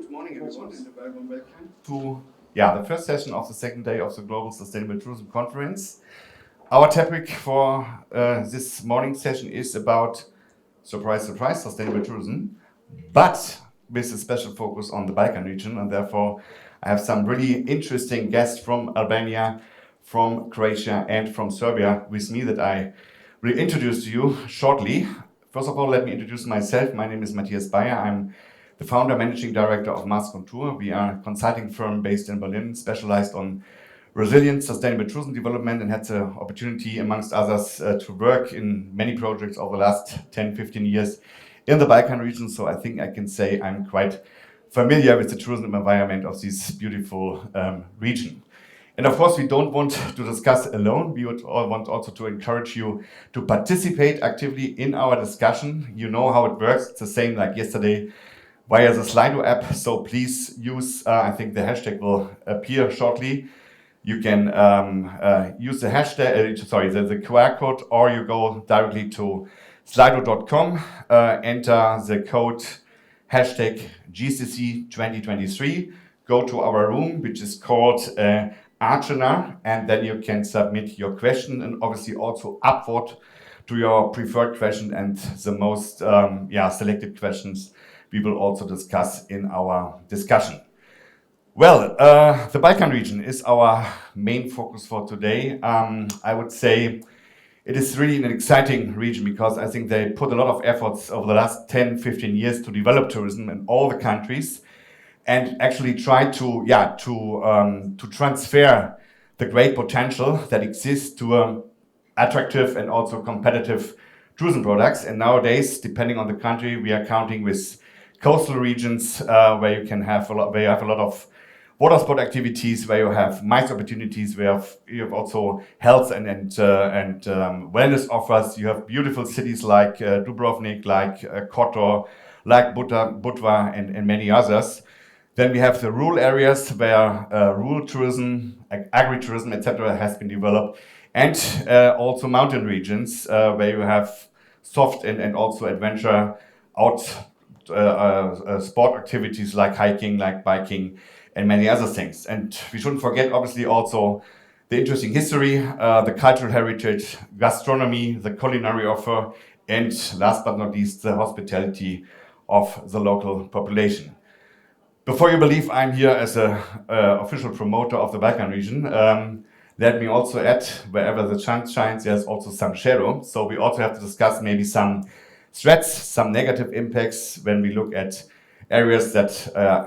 Good morning, everyone, and a very warm welcome to the first session of the second day of the Global Sustainable Tourism Conference. Our topic for this morning session is about, surprise, surprise, sustainable tourism, but with a special focus on the Balkan region, and therefore I have some really interesting guests from Albania, from Croatia, and from Serbia with me that I will introduce to you shortly. First of all, let me introduce myself. My name is Matthias Beyer. I'm the founder, managing director of Mascontour. We are a consulting firm based in Berlin, specialized on resilient, sustainable tourism development, and had the opportunity, amongst others, to work in many projects over the last 10, 15 years in the Balkan region. So I think I can say I'm quite familiar with the tourism environment of this beautiful region. And of course, we don't want to discuss alone. We would all want also to encourage you to participate actively in our discussion. You know how it works. It's the same like yesterday via the Slido app. So please use, I think the hashtag will appear shortly. You can use the hashtag, the QR code, or you go directly to slido.com, enter the code hashtag GCC 2023, go to our room, which is called Archana, and then you can submit your question and obviously also upvote to your preferred question, and the most selected questions we will also discuss in our discussion. Well, the Balkan region is our main focus for today. I would say it is really an exciting region because I think they put a lot of efforts over the last 10, 15 years to develop tourism in all the countries and actually try to transfer the great potential that exists to attractive and also competitive tourism products. And nowadays, depending on the country, we are counting with coastal regions where you have a lot of water sport activities, where you have MICE opportunities, where you have also health and wellness offers. You have beautiful cities like Dubrovnik, like Kotor, like Budva, and many others. Then we have the rural areas where rural tourism, agritourism, etc. has been developed, and also mountain regions where you have soft and also adventure sport activities like hiking, like biking, and many other things. And we shouldn't forget, obviously, also the interesting history, the cultural heritage, gastronomy, the culinary offer, and last but not least, the hospitality of the local population. Before you believe I'm here as an official promoter of the Balkan region, let me also add, wherever the sun shines, there's also some shadow. So we also have to discuss maybe some threats, some negative impacts when we look at areas that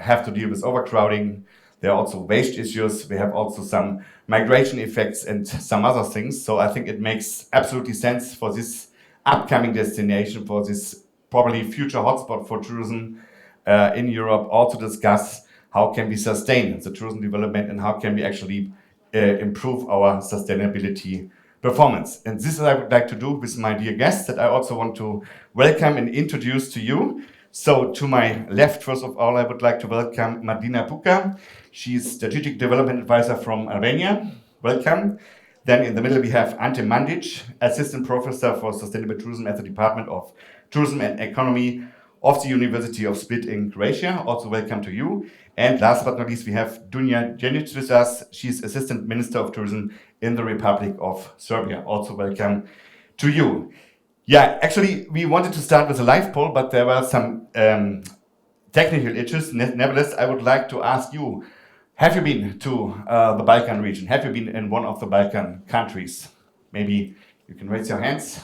have to deal with overcrowding. There are also waste issues. We have also some migration effects and some other things. So I think it makes absolutely sense for this upcoming destination, for this probably future hotspot for tourism in Europe, also discuss how can we sustain the tourism development and how can we actually improve our sustainability performance. And this I would like to do with my dear guests that I also want to welcome and introduce to you. So to my left, first of all, I would like to welcome Madlina Puka. She's Strategic Development Advisor from Albania. Welcome. Then in the middle we have Ante Mandić, Assistant Professor for Sustainable Tourism at the Department of Tourism and Economy of the University of Split in Croatia. Also welcome to you. And last but not least, we have Dunja Djenic with us. She's Assistant Minister of Tourism in the Republic of Serbia. Also welcome to you. Yeah, actually, we wanted to start with a live poll, but there were some technical issues. Nevertheless, I would like to ask you, have you been to the Balkan region? Have you been in one of the Balkan countries? Maybe you can raise your hands.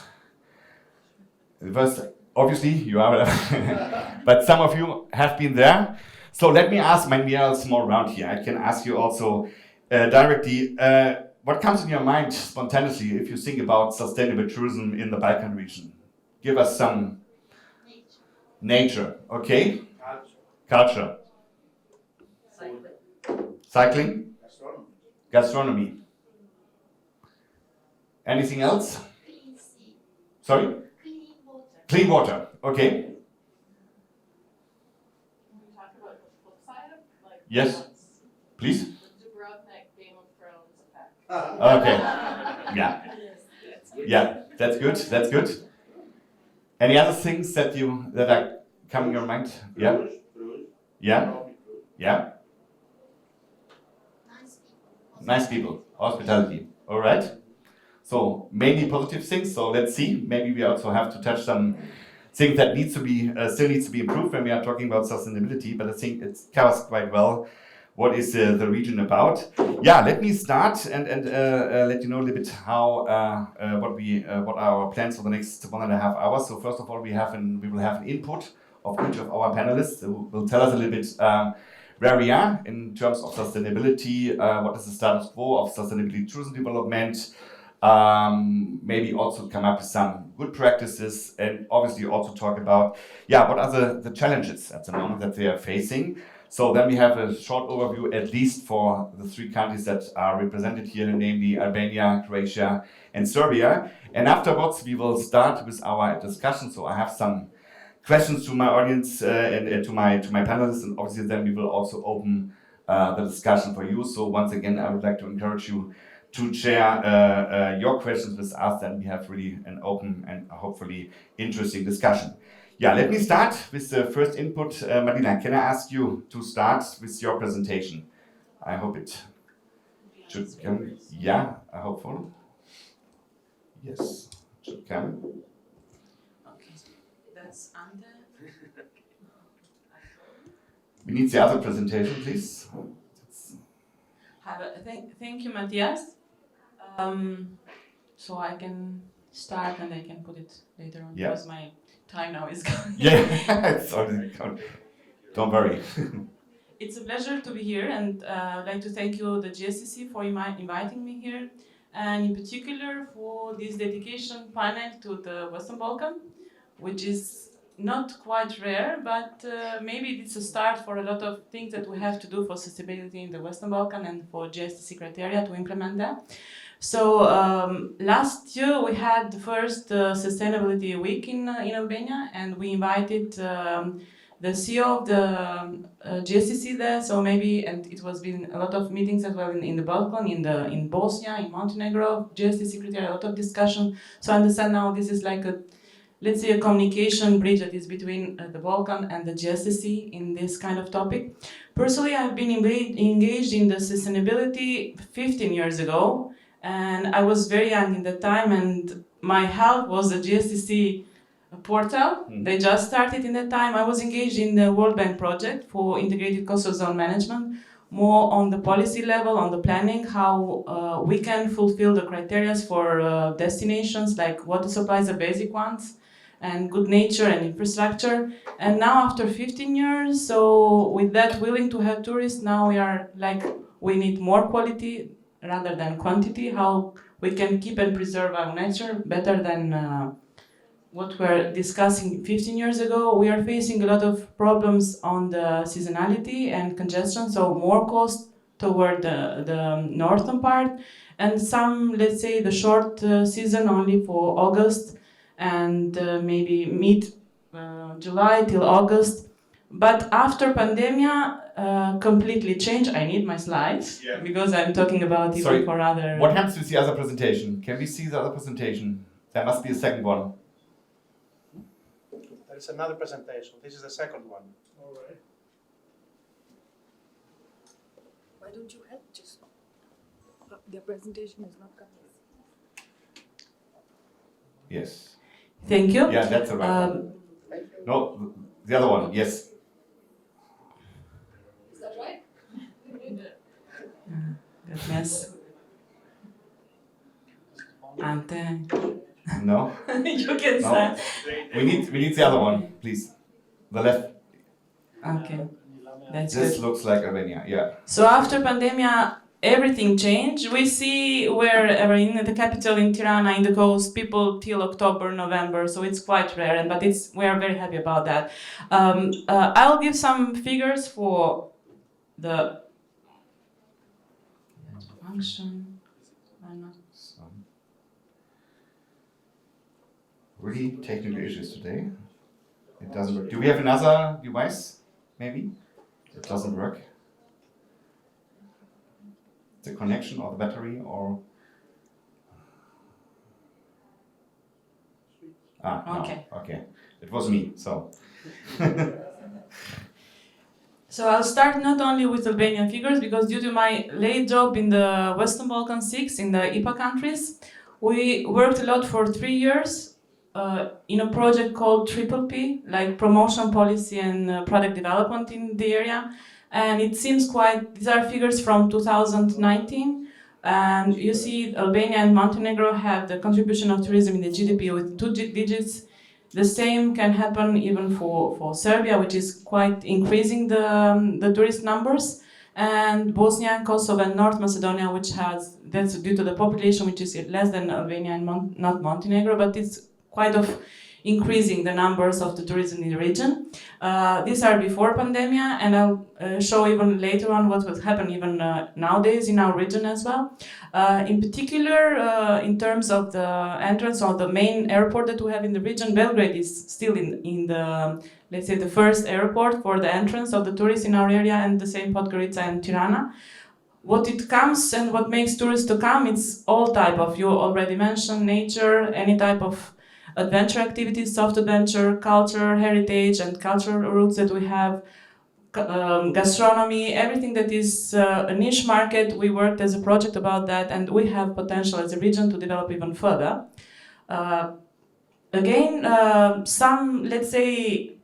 First, obviously, you are, but some of you have been there. So let me ask, we are a small round here. I can ask you also directly, what comes in your mind spontaneously if you think about sustainable tourism in the Balkan region? Give us some nature, okay? Culture. Cycling? Gastronomy. Anything else? Sorry? Clean water, okay. Can we talk about the flip side? Yes, please. Dubrovnik, Game of Thrones effect. Okay, yeah, that's good. Any other things that are coming to your mind? Yeah? Yeah? Nice people, hospitality. All right. So mainly positive things. So let's see. Maybe we also have to touch some things that still needs to be improved when we are talking about sustainability. But I think it covers quite well what is the region about. Yeah, let me start and let you know a little bit how what are our plans for the next 1.5 hours. So first of all, we will have an input of each of our panelists who will tell us a little bit where we are in terms of sustainability, what is the status quo of sustainability tourism development, maybe also come up with some good practices, and obviously also talk about, what are the challenges at the moment that they are facing. So then we have a short overview, at least for the 3 countries that are represented here, namely Albania, Croatia, and Serbia. And afterwards, we will start with our discussion. So I have some questions to my audience and to my panelists, and obviously then we will also open the discussion for you. So once again, I would like to encourage you to share your questions with us, and we have really an open and hopefully interesting discussion. Yeah, let me start with the first input. Madlina, can I ask you to start with your presentation? I hope it should come. Yeah, I hope so. Yes, it should come. Okay, that's Ante. We need the other presentation, please. Thank you, Matthias. So I can start and I can put it later on because my time now is gone. It's already gone. Don't worry. It's a pleasure to be here, and I'd like to thank you, the GSCC, for inviting me here, and in particular for this dedication panel to the Western Balkan, which is not quite rare, but maybe it's a start for a lot of things that we have to do for sustainability in the Western Balkan and for GSCC criteria to implement that. So last year we had the first Sustainability Week in Albania, and we invited the CEO of the GSCC there. So maybe, and it was been a lot of meetings as well in the Balkan, in Bosnia, in Montenegro, GSCC criteria, a lot of discussion. So I understand now this is like let's say a communication bridge that is between the Balkan and the GSCC in this kind of topic. Personally, I've been engaged in the sustainability 15 years ago. And I was very young in that time, and my help was the GSCC portal. They just started in that time. I was engaged in the World Bank project for integrated coastal zone management, more on the policy level, on the planning, how we can fulfill the criteria for destinations, like water supplies, the basic ones, and good nature and infrastructure. And now after 15 years, so with that willing to have tourists, now we are like, we need more quality rather than quantity, how we can keep and preserve our nature better than what we're discussing 15 years ago. We are facing a lot of problems on the seasonality and congestion, so more cost toward the northern part, and some, let's say, the short season only for August and maybe mid-July till August. But after pandemia, completely changed. I need my slides because I'm talking about even for other. What happens with the other presentation? Can we see the other presentation? There must be a second one. There is another presentation. This is the second one. All right. Why don't you help just? Their presentation is not coming. Yes. Thank you. Yeah, that's the right one. No, the other one. Yes. Is that right? Goodness. Ante. No. You can start. We need the other one, please. The left. Okay. That's This good. looks like Albania. Yeah. So after pandemia, everything changed. We see wherever in the capital, in Tirana, in the coast, people till October, November. So it's quite rare, but we are very happy about that. I'll give some figures for the function. Really technical issues today. It doesn't work. Do we have another device? Maybe it doesn't work. The connection or the battery or. No. Okay. Okay. It was me. So. So I'll start not only with Albanian figures, because due to my late job in the Western Balkan 6, in the IPA countries, we worked a lot for 3 years in a project called Triple P, like promotion policy and product development in the area. And it seems quite, these are figures from 2019. And you see Albania and Montenegro have the contribution of tourism in the GDP with 2 digits. The same can happen even for Serbia, which is quite increasing the tourist numbers, and Bosnia and Kosovo and North Macedonia, which has, that's due to the population, which is less than Albania and not Montenegro, but it's quite of increasing the numbers of the tourism in the region. These are before pandemic, and I'll show even later on what will happen even nowadays in our region as well. In particular, in terms of the entrance or the main airport that we have in the region, Belgrade is still in the, let's say, the first airport for the entrance of the tourists in our area, and the same Podgorica and Tirana. What it comes and what makes tourists to come, it's all type of, you already mentioned, nature, any type of adventure activities, soft adventure, culture, heritage, and cultural roots that we have, gastronomy, everything that is a niche market. We worked as a project about that, and we have potential as a region to develop even further. Some, let's say,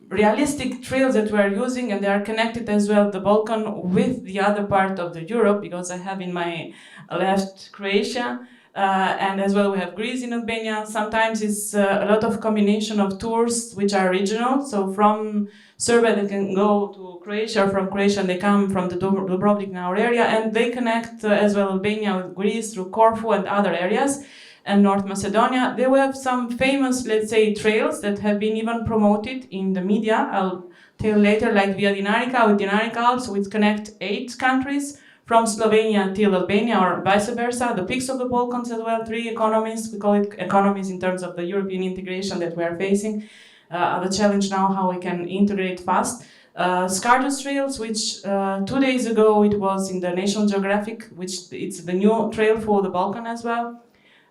realistic trails that we are using, and they are connected as well, the Balkan with the other part of the Europe, because I have in my left Croatia, and as well we have Greece in Albania. Sometimes it's a lot of combination of tours which are regional, so from Serbia they can go to Croatia, or from Croatia they come from the Dubrovnik in our area, and they connect as well Albania with Greece through Corfu and other areas, and North Macedonia. They will have some famous, let's say, trails that have been even promoted in the media. I'll tell later, like Via Dinarica with Dinaric Alps, which connect 8 countries, from Slovenia till Albania, or vice versa. The peaks of the Balkans as well, 3 economies. We call it economies in terms of the European integration that we are facing. The challenge now, how we can integrate fast. Scartus Trails, which 2 days ago it was in the National Geographic, which it's the new trail for the Balkan as well.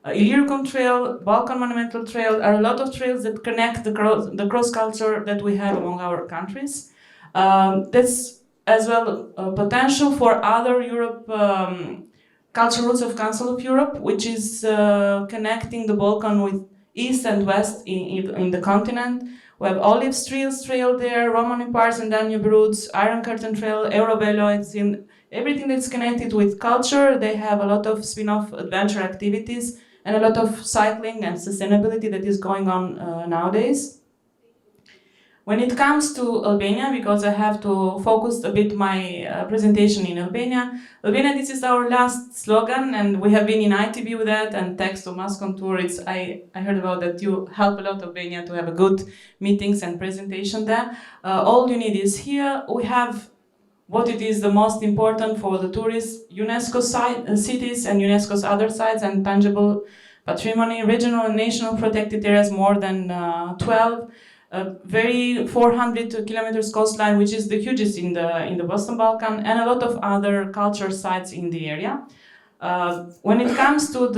Illyricum Trail, Balkan Monumental Trail, are a lot of trails that connect the cross-culture that we have among our countries. That's as well potential for other Europe, cultural routes of Council of Europe, which is connecting the Balkan with east and west in the continent. We have Olive Trail there, Romani Pass and Danube routes, Iron Curtain Trail, Eurovelo. It's in everything that's connected with culture. They have a lot of spin-off adventure activities and a lot of cycling and sustainability that is going on nowadays. When it comes to Albania, because I have to focus a bit my presentation in Albania, this is our last slogan, and we have been in ITV with that, and thanks to Mascontour, I heard about that you help a lot Albania to have a good meetings and presentation there. All you need is here. We have what it is the most important for the tourists, UNESCO cities and UNESCO's other sites and tangible patrimony, regional and national protected areas, more than 12. Very 400 kilometers coastline, which is the hugest in the Western Balkan, and a lot of other culture sites in the area. When it comes to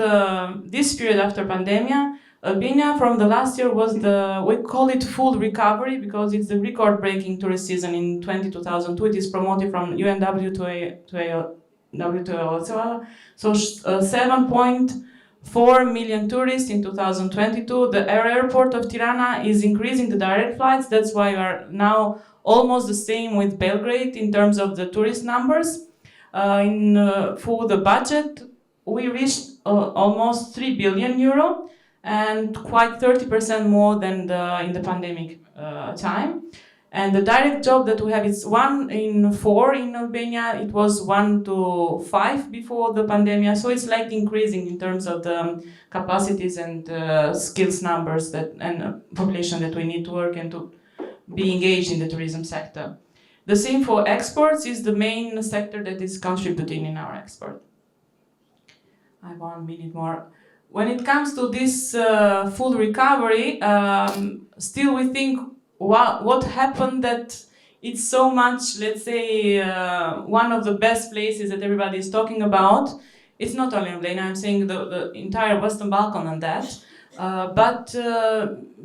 this period after pandemia, Albania from the last year was we call it full recovery, because it's the record-breaking tourist season in 2002. It is promoted from UNW to AWTO. So 7.4 million tourists in 2022. The airport of Tirana is increasing the direct flights. That's why we are now almost the same with Belgrade in terms of the tourist numbers. For the budget, we reached almost 3 billion euro, and quite 30% more than in the pandemic time. And the direct job that we have is 1 in 4 in Albania. It was 1 to 5 before the pandemic. So it's like increasing in terms of the capacities and skills numbers and population that we need to work and to be engaged in the tourism sector. The same for exports is the main sector that is contributing in our export. I have 1 minute more. When it comes to this full recovery, still we think what happened that it's so much, let's say, one of the best places that everybody is talking about. It's not only Albania, I'm saying the entire Western Balkan and that. But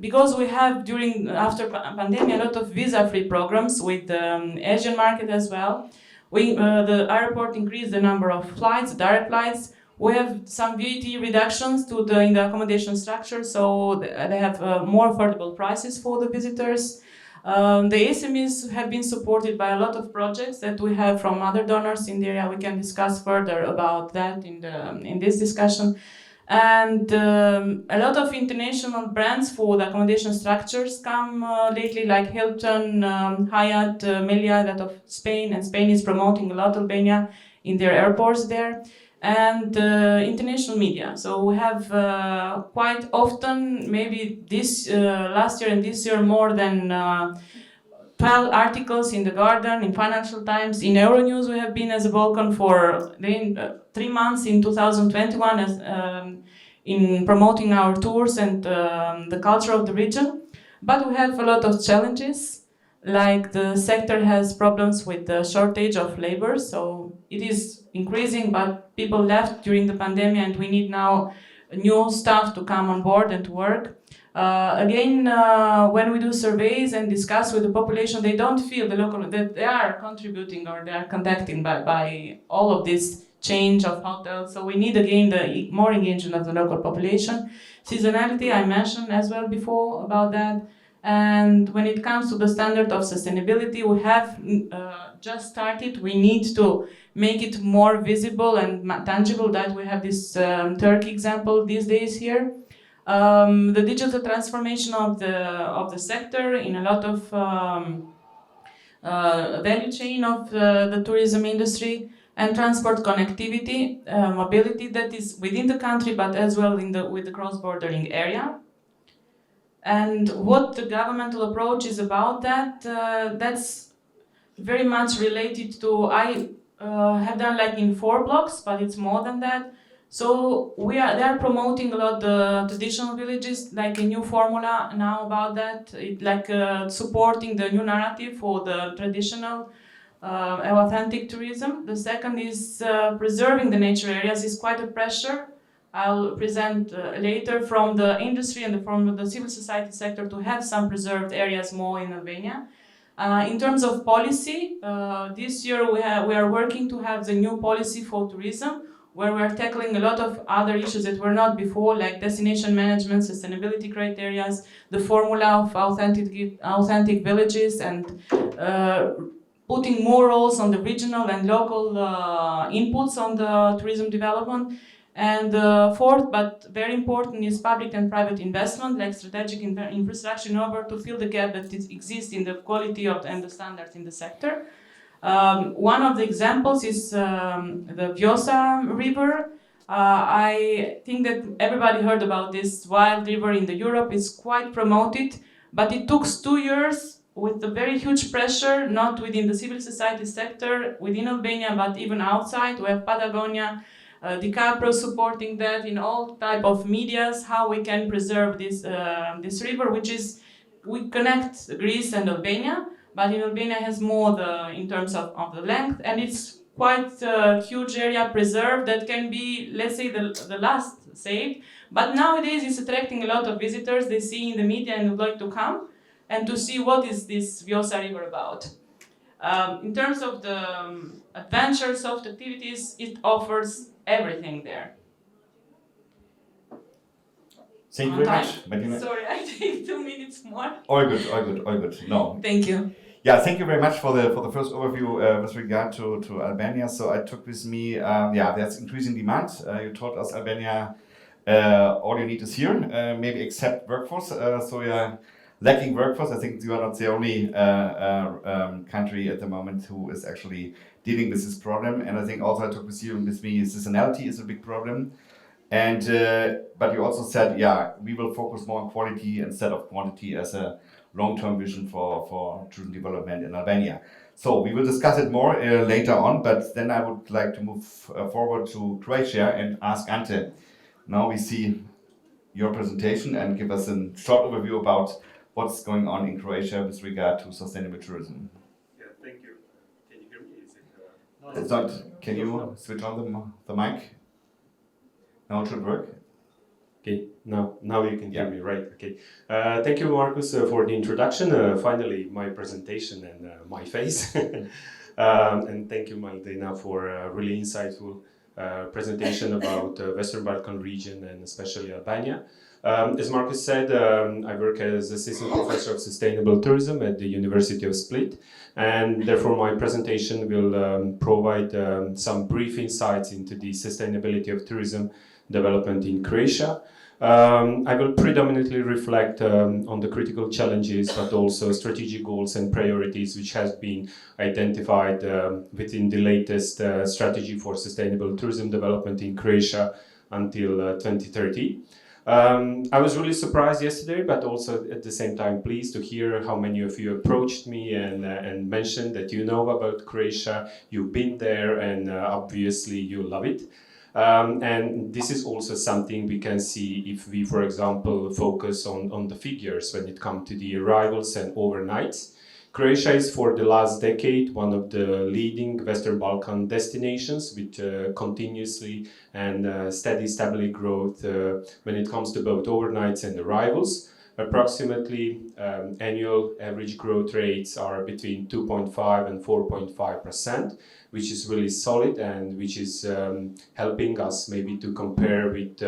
because we have after pandemic a lot of visa-free programs with the Asian market as well, the airport increased the number of flights, direct flights. We have some VAT reductions in the accommodation structure, so they have more affordable prices for the visitors. The SMEs have been supported by a lot of projects that we have from other donors in the area. We can discuss further about that in this discussion. And a lot of international brands for the accommodation structures come lately, like Hilton, Hyatt, Meliá, that of Spain, and Spain is promoting a lot Albania in their airports there, and international media. So we have quite often, maybe this last year and this year, more than 12 articles in The Guardian, in Financial Times, in Euronews. We have been as a Balkan for 3 months in 2021 as, in promoting our tours and the culture of the region. But we have a lot of challenges, like the sector has problems with the shortage of labor, so it is increasing, but people left during the pandemic and we need now new staff to come on board and to work. Again, when we do surveys and discuss with the population, they don't feel that they are contributing or they are conducting by all of this change of hotels. So we need again the more engagement of the local population. Seasonality, I mentioned as well before about that. And when it comes to the standard of sustainability, we have just started. We need to make it more visible and tangible that we have this Turkey example these days here. The digital transformation of the sector in a lot of value chain of the tourism industry, and transport connectivity, mobility that is within the country, but as well with the cross-bordering area. And what the governmental approach is about that's very much related to, I have done like in 4 blocks, but it's more than that. So they are promoting a lot the traditional villages, like a new formula now about that, supporting the new narrative for the traditional authentic tourism. The second is preserving the nature areas is quite a pressure. I'll present later from the industry and from the civil society sector to have some preserved areas more in Albania. In terms of policy, this year we are working to have the new policy for tourism, where we are tackling a lot of other issues that were not before, like destination management, sustainability criteria, the formula of authentic villages, and putting more roles on the regional and local inputs on the tourism development. And fourth, but very important, is public and private investment, like strategic infrastructure, in order to fill the gap that exists in the quality and the standards in the sector. One of the examples is the Vjosa River. I think that everybody heard about this wild river in Europe. It's quite promoted, but it took 2 years with a very huge pressure, not within the civil society sector, within Albania, but even outside. We have Patagonia, DiCaprio supporting that in all type of medias, how we can preserve this river, we connect Greece and Albania, but in Albania has more in terms of the length, and it's quite a huge area preserved that can be, let's say, the last saved. But nowadays it's attracting a lot of visitors. They see in the media and would like to come and to see what is this Vjosa River about. In terms of the adventure, soft activities, it offers everything there. Thank you very much, Madlina. Sorry, I take 2 minutes more. All good. No. Thank you. Yeah, thank you very much for the first overview with regard to Albania. So I took with me, there's increasing demand. You told us Albania, all you need is here, maybe except workforce. So you're lacking workforce. I think you are not the only country at the moment who is actually dealing with this problem. And I think also I took with me seasonality is a big problem. And but you also said, we will focus more on quality instead of quantity as a long-term vision for tourism development in Albania. So we will discuss it more later on, but then I would like to move forward to Croatia and ask Ante. Now we see your presentation and give us a short overview about what's going on in Croatia with regard to sustainable tourism. Yeah, thank you. Can you hear me? Is it? It's not. Can you switch on the mic? Now it should work. Okay. Now you can hear Yeah. me, right? Okay. Thank you, Marcus, for the introduction. Finally, my presentation and my face. And thank you, Madlina, for a really insightful presentation about Western Balkan region and especially Albania. As Marcus said, I work as assistant professor of sustainable tourism at the University of Split, and therefore my presentation will provide some brief insights into the sustainability of tourism development in Croatia. I will predominantly reflect on the critical challenges, but also strategic goals and priorities which has been identified within the latest strategy for sustainable tourism development in Croatia until 2030. I was really surprised yesterday, but also at the same time pleased to hear how many of you approached me and mentioned that you know about Croatia, you've been there, and obviously you love it. And this is also something we can see if we, for example, focus on the figures when it comes to the arrivals and overnights. Croatia is for the last decade one of the leading Western Balkan destinations with continuously and steady growth when it comes to both overnights and arrivals. Approximately annual average growth rates are between 2.5 and 4.5%, which is really solid and which is helping us maybe to compare with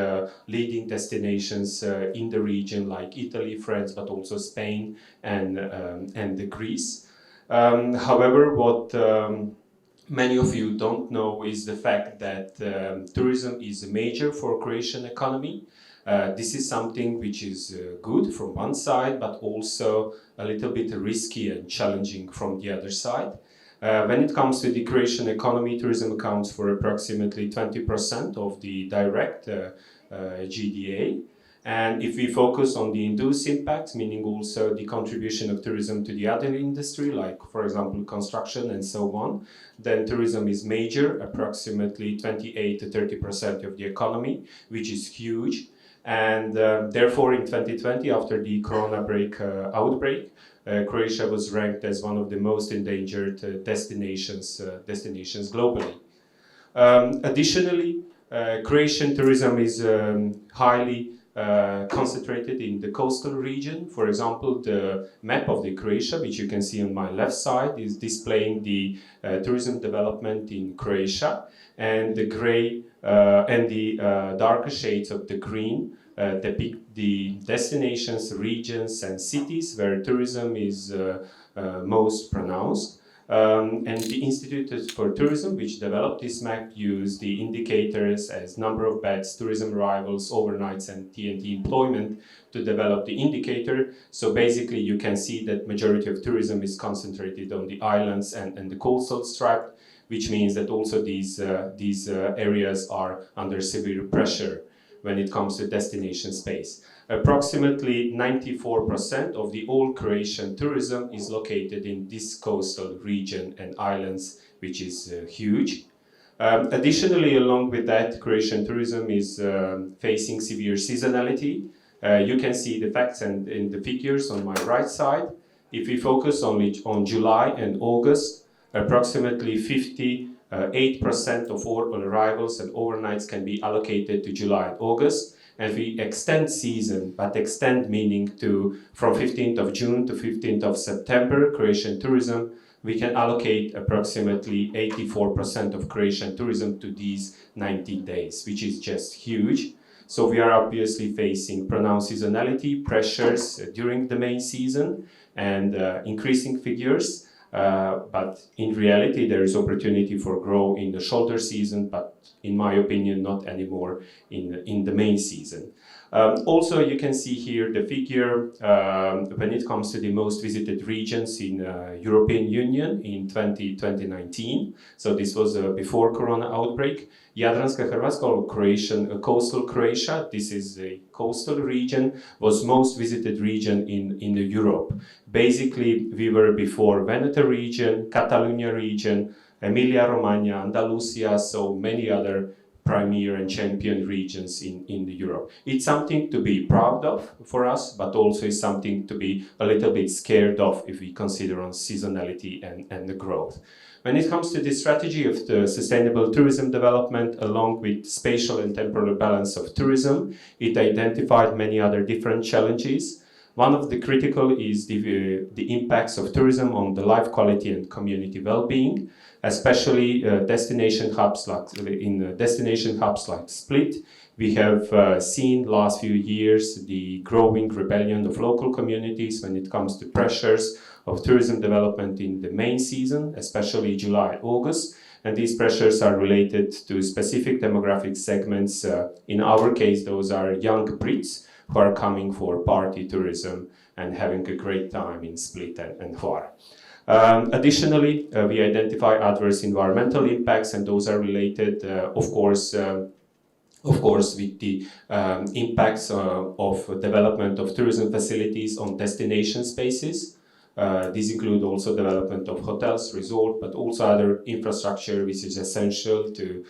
leading destinations in the region like Italy, France, but also Spain and Greece. However, what many of you don't know is the fact that tourism is major for Croatian economy. This is something which is good from one side, but also a little bit risky and challenging from the other side. When it comes to the Croatian economy, tourism accounts for approximately 20% of the direct GDA. And if we focus on the induced impacts, meaning also the contribution of tourism to the other industry, like for example construction and so on, then tourism is major, approximately 28 to 30% of the economy, which is huge. And therefore in 2020, after the corona outbreak, Croatia was ranked as one of the most endangered destinations globally. Additionally, Croatian tourism is highly concentrated in the coastal region. For example, the map of the Croatia, which you can see on my left side, is displaying the tourism development in Croatia, and the gray and the darker shades of the green depict the destinations, regions and cities where tourism is most pronounced. And the Institute for Tourism, which developed this map, used the indicators as number of beds, tourism arrivals, overnights and TNT employment to develop the indicator. So basically you can see that majority of tourism is concentrated on the islands and the coastal stripe, which means that also these areas are under severe pressure when it comes to destination space. Approximately 94% of the all Croatian tourism is located in this coastal region and islands, which is huge. Additionally, along with that, Croatian tourism is facing severe seasonality. You can see the facts and in the figures on my right side. If we focus only on July and August, approximately 58% of all arrivals and overnights can be allocated to July and August. And we extend season, but extend meaning to from 15th of June to 15th of September, Croatian tourism, we can allocate approximately 84% of Croatian tourism to these 90 days, which is just huge. So we are obviously facing pronounced seasonality, pressures during the main season and increasing figures. But in reality, there is opportunity for growth in the shoulder season, but in my opinion, not anymore in the main season. Also, you can see here the figure when it comes to the most visited regions in European Union in 2019. So this was before Corona outbreak. Jadranska Hrvatska, or Croatian, coastal Croatia, this is a coastal region, was most visited region in Europe. Basically, we were before Veneto region, Catalonia region, Emilia-Romagna, Andalusia, so many other premier and champion regions in the Europe. It's something to be proud of for us, but also is something to be a little bit scared of if we consider on seasonality and the growth. When it comes to the strategy of the sustainable tourism development, along with spatial and temporal balance of tourism, it identified many other different challenges. One of the critical is the impacts of tourism on the life quality and community well-being, especially destination hubs like Split. We have seen last few years the growing rebellion of local communities when it comes to pressures of tourism development in the main season, especially July, August. And these pressures are related to specific demographic segments. In our case, those are young Brits who are coming for party tourism and having a great time in Split and Hvar. Additionally, we identify adverse environmental impacts, and those are related, of course, with the impacts of development of tourism facilities on destination spaces. These include also development of hotels, resorts, but also other infrastructure which is essential to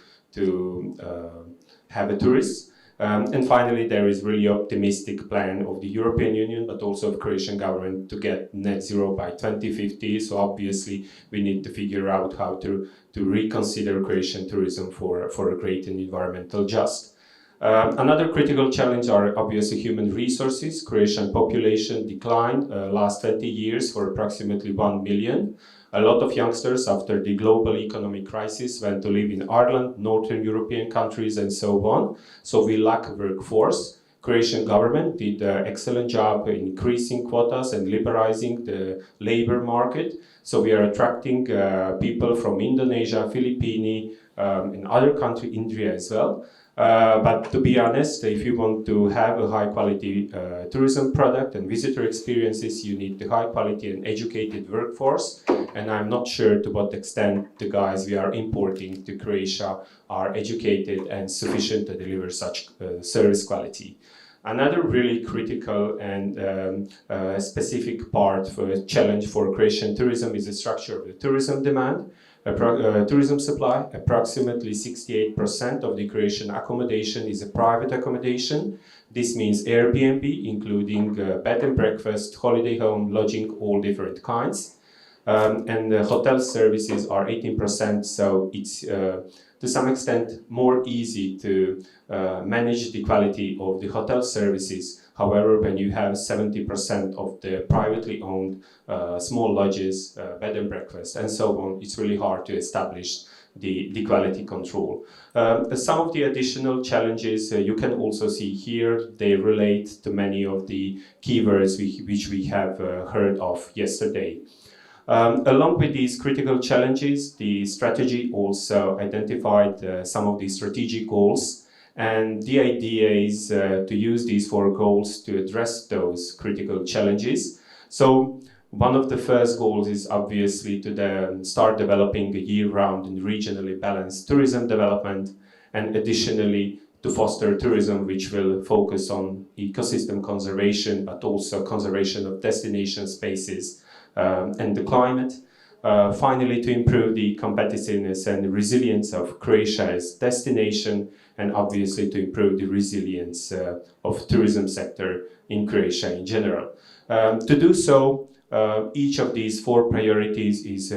have a tourist. And finally, there is really optimistic plan of the European Union, but also of Croatian government to get net zero by 2050. So obviously, we need to figure out how to reconsider Croatian tourism for a great and environmental just. Another critical challenge are obviously human resources. Croatian population declined last 20 years for approximately 1 million. A lot of youngsters after the global economic crisis went to live in Ireland, Northern European countries and so on. So we lack a workforce. Croatian government did an excellent job in increasing quotas and liberalizing the labor market. So we are attracting people from Indonesia, Philippines, and other countries, India as well. But to be honest, if you want to have a high quality tourism product and visitor experiences, you need the high quality and educated workforce. And I'm not sure to what extent the guys we are importing to Croatia are educated and sufficient to deliver such service quality. Another really critical and specific part for a challenge for Croatian tourism is the structure of the tourism demand. Tourism supply, approximately 68% of the Croatian accommodation is a private accommodation. This means Airbnb, including bed and breakfast, holiday home, lodging, all different kinds. And the hotel services are 18%, so it's to some extent more easy to manage the quality of the hotel services. However, when you have 70% of the privately owned small lodges, bed and breakfast, and so on, it's really hard to establish the quality control. Some of the additional challenges you can also see here, they relate to many of the keywords which we have heard of yesterday. Along with these critical challenges, the strategy also identified some of the strategic goals. And the idea is to use these 4 goals to address those critical challenges. So one of the first goals is obviously to start developing a year-round and regionally balanced tourism development, and additionally to foster tourism which will focus on ecosystem conservation, but also conservation of destination spaces and the climate. Finally, to improve the competitiveness and resilience of Croatia as destination, and obviously to improve the resilience of tourism sector in Croatia in general. To do so, each of these 4 priorities is,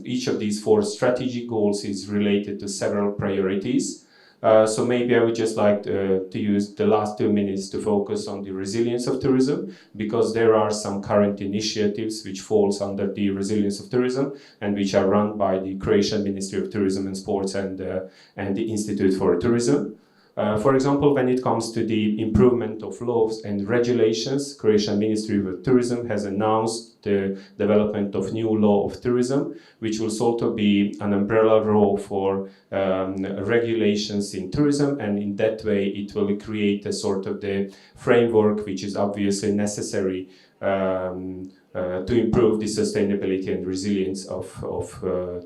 each of these 4 strategic goals is related to several priorities. So maybe I would just like to use the last 2 minutes to focus on the resilience of tourism, because there are some current initiatives which falls under the resilience of tourism and which are run by the Croatian Ministry of Tourism and Sports and the Institute for Tourism. For example, when it comes to the improvement of laws and regulations, Croatian Ministry of Tourism has announced the development of new law of tourism, which will sort of be an umbrella law for regulations in tourism, and in that way it will create a sort of the framework which is obviously necessary to improve the sustainability and resilience of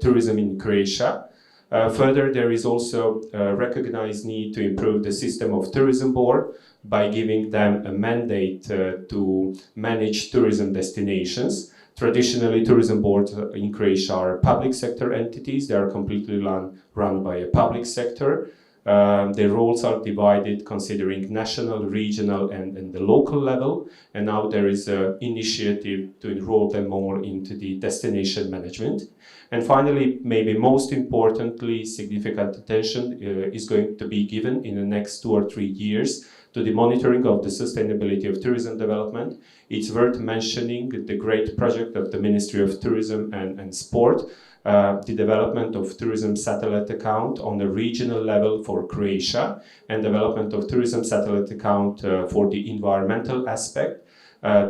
tourism in Croatia. Further, there is also a recognized need to improve the system of tourism board by giving them a mandate to manage tourism destinations. Traditionally, tourism boards in Croatia are public sector entities. They are completely run by a public sector. The roles are divided considering national, regional, and the local level. And now there is an initiative to enroll them more into the destination management. And finally, maybe most importantly, significant attention is going to be given in the next 2 or 3 years to the monitoring of the sustainability of tourism development. It's worth mentioning the great project of the Ministry of Tourism and Sport, the development of tourism satellite account on a regional level for Croatia, and development of tourism satellite account for the environmental aspect.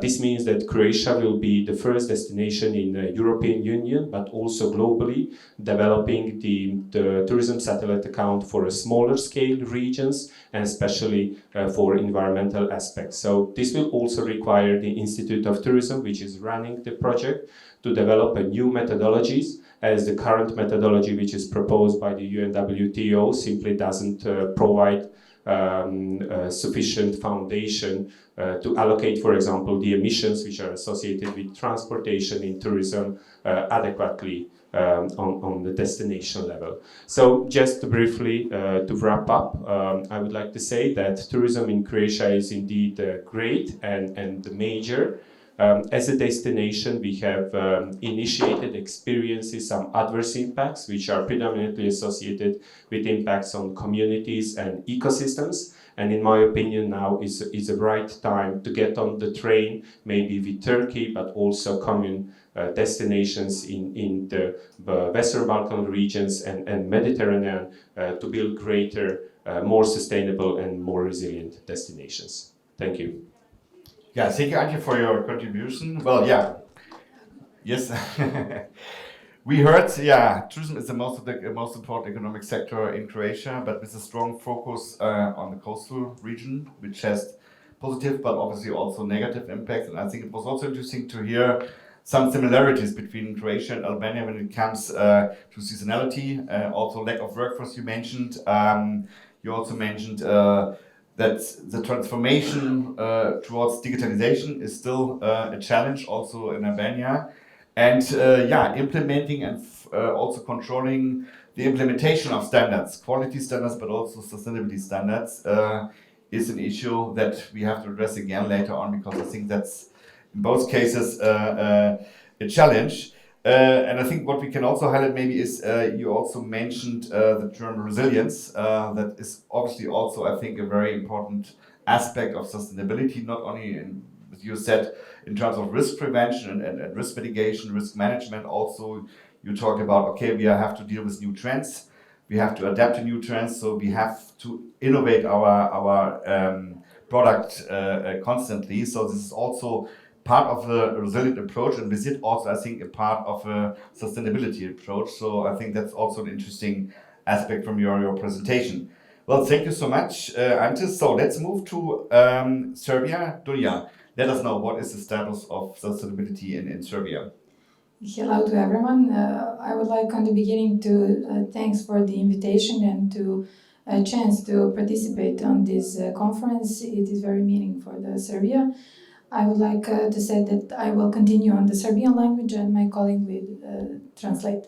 This means that Croatia will be the first destination in the European Union, but also globally, developing the tourism satellite account for a smaller scale regions, and especially for environmental aspects. So this will also require the Institute of Tourism, which is running the project, to develop a new methodologies, as the current methodology which is proposed by the UNWTO simply doesn't provide sufficient foundation to allocate, for example, the emissions which are associated with transportation in tourism adequately on the destination level. So just briefly to wrap up, I would like to say that tourism in Croatia is indeed great and major. As a destination, we have initiated experiences some adverse impacts, which are predominantly associated with impacts on communities and ecosystems. And in my opinion, now is a right time to get on the train, maybe with Turkey, but also common destinations in the Western Balkan regions and Mediterranean to build greater, more sustainable and more resilient destinations. Thank you. Yeah, thank you, Ante, for your contribution. Well, yeah, yes, we heard, yeah, tourism is the most important economic sector in Croatia, but with a strong focus on the coastal region, which has positive but obviously also negative impacts. And I think it was also interesting to hear some similarities between Croatia and Albania when it comes to seasonality, also lack of workforce you mentioned. You also mentioned that the transformation towards digitalization is still a challenge also in Albania. And yeah, implementing and also controlling the implementation of standards, quality standards, but also sustainability standards is an issue that we have to address again later on, because I think that's in both cases a challenge. And I think what we can also highlight maybe is you also mentioned the term resilience. That is obviously also, I think, a very important aspect of sustainability, not only as you said, in terms of risk prevention and risk mitigation, risk management. Also, you talked about, okay, we have to deal with new trends. We have to adapt to new trends. So we have to innovate our product constantly. So this is also part of a resilient approach, and with it also, I think, a part of a sustainability approach. So I think that's also an interesting aspect from your presentation. Well, thank you so much, Ante. So let's move to Serbia. Dunja, let us know what is the status of sustainability in Serbia. Hello to everyone. I would like on the beginning to thanks for the invitation and to a chance to participate on this conference. It is very meaningful for the Serbia. I would like to say that I will continue on the Serbian language and my colleague will translate.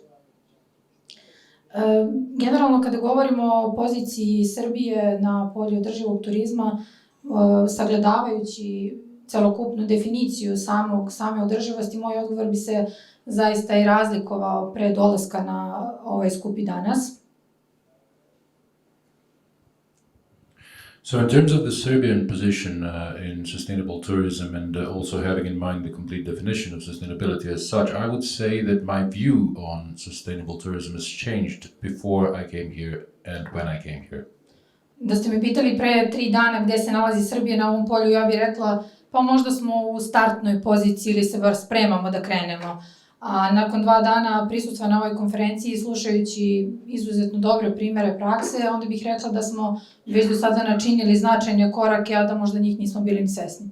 Generalno, kada govorimo o poziciji Srbije na polju održivog turizma, sagledavajući celokupnu definiciju same održivosti, moj odgovor bi se zaista i razlikovao pre dolaska na ovaj skup i danas. So in terms of the Serbian position in sustainable tourism and also having in mind the complete definition of sustainability as such, I would say that my view on sustainable tourism has changed before I came here and when I came here. Da ste me pitali pre 3 dana gde se nalazi Srbija na ovom polju, ja bih rekla pa možda smo u startnoj poziciji ili se bar spremamo da krenemo. A nakon 2 dana prisustva na ovoj konferenciji, slušajući izuzetno dobre primere prakse, onda bih rekla da smo već do sada načinili značajne korake, a da možda njih nismo bili ni svesni.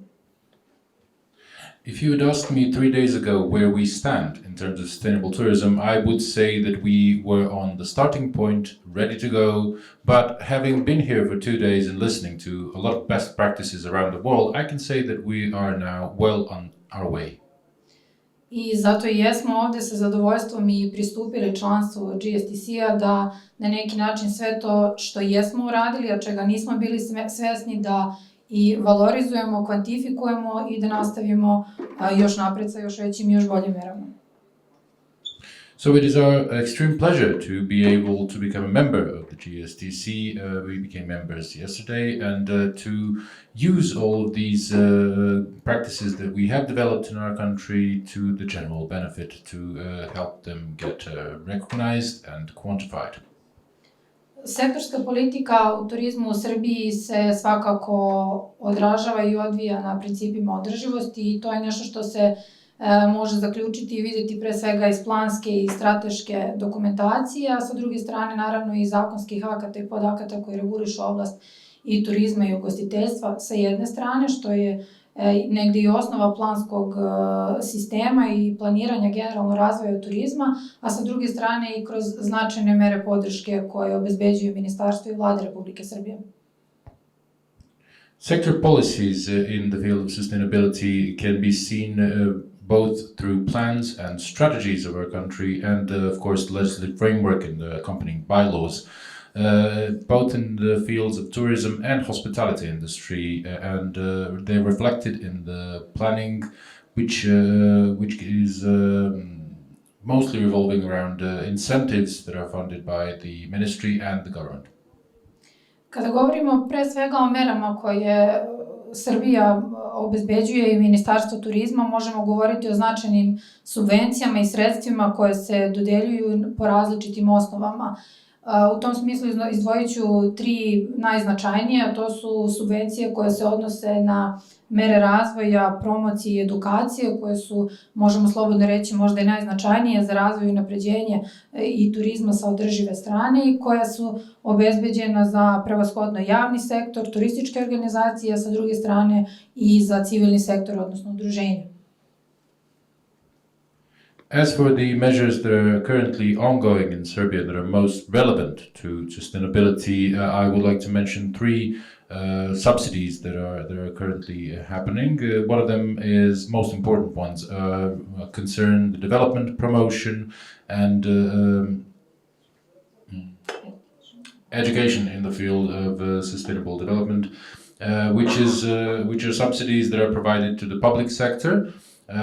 If you had asked me 3 days ago where we stand in terms of sustainable tourism, I would say that we were on the starting point, ready to go, but having been here for 2 days and listening to a lot of best practices around the world, I can say that we are now well on our way. I zato i jesmo ovde sa zadovoljstvom i pristupili članstvu GSTC-a da na neki način sve to što jesmo uradili, a čega nismo bili svesni da i valorizujemo, kvantifikujemo i da nastavimo još napred sa još većim i još boljim merama. So it is our extreme pleasure to be able to become a member of the GSTC. We became members yesterday, and to use all of these practices that we have developed in our country to the general benefit, to help them get recognized and quantified. Sektorska politika u turizmu u Srbiji se svakako odražava i odvija na principima održivosti i to je nešto što se može zaključiti i vidjeti pre svega iz planske i strateške dokumentacije, a sa druge strane naravno i zakonskih akata i podakata koji regulišu oblast i turizma i ugostiteljstva sa jedne strane, što je negde i osnova planskog sistema i planiranja generalno razvoja turizma, a sa druge strane i kroz značajne mere podrške koje obezbeđuju Ministarstvo i Vlada Republike Srbije. Sector policies in the field of sustainability can be seen both through plans and strategies of our country and, of course, the legislative framework and the accompanying bylaws, both in the fields of tourism and hospitality industry, and they're reflected in the planning, which is mostly revolving around incentives that are funded by the ministry and the government. Kada govorimo pre svega o merama koje Srbija obezbeđuje i Ministarstvo turizma, možemo govoriti o značajnim subvencijama i sredstvima koje se dodeljuju po različitim osnovama. U tom smislu izdvojit ću 3 najznačajnije, a to su subvencije koje se odnose na mere razvoja, promocije i edukacije, koje su, možemo slobodno reći, možda i najznačajnije za razvoj i unapređenje i turizma sa održive strane i koja su obezbeđena za prevashodno javni sektor, turističke organizacije, a sa druge strane i za civilni sektor, odnosno udruženje. As for the measures that are currently ongoing in Serbia that are most relevant to sustainability, I would like to mention 3 subsidies that are currently happening. One of them is most important ones concern the development, promotion, and education in the field of sustainable development, which are subsidies that are provided to the public sector.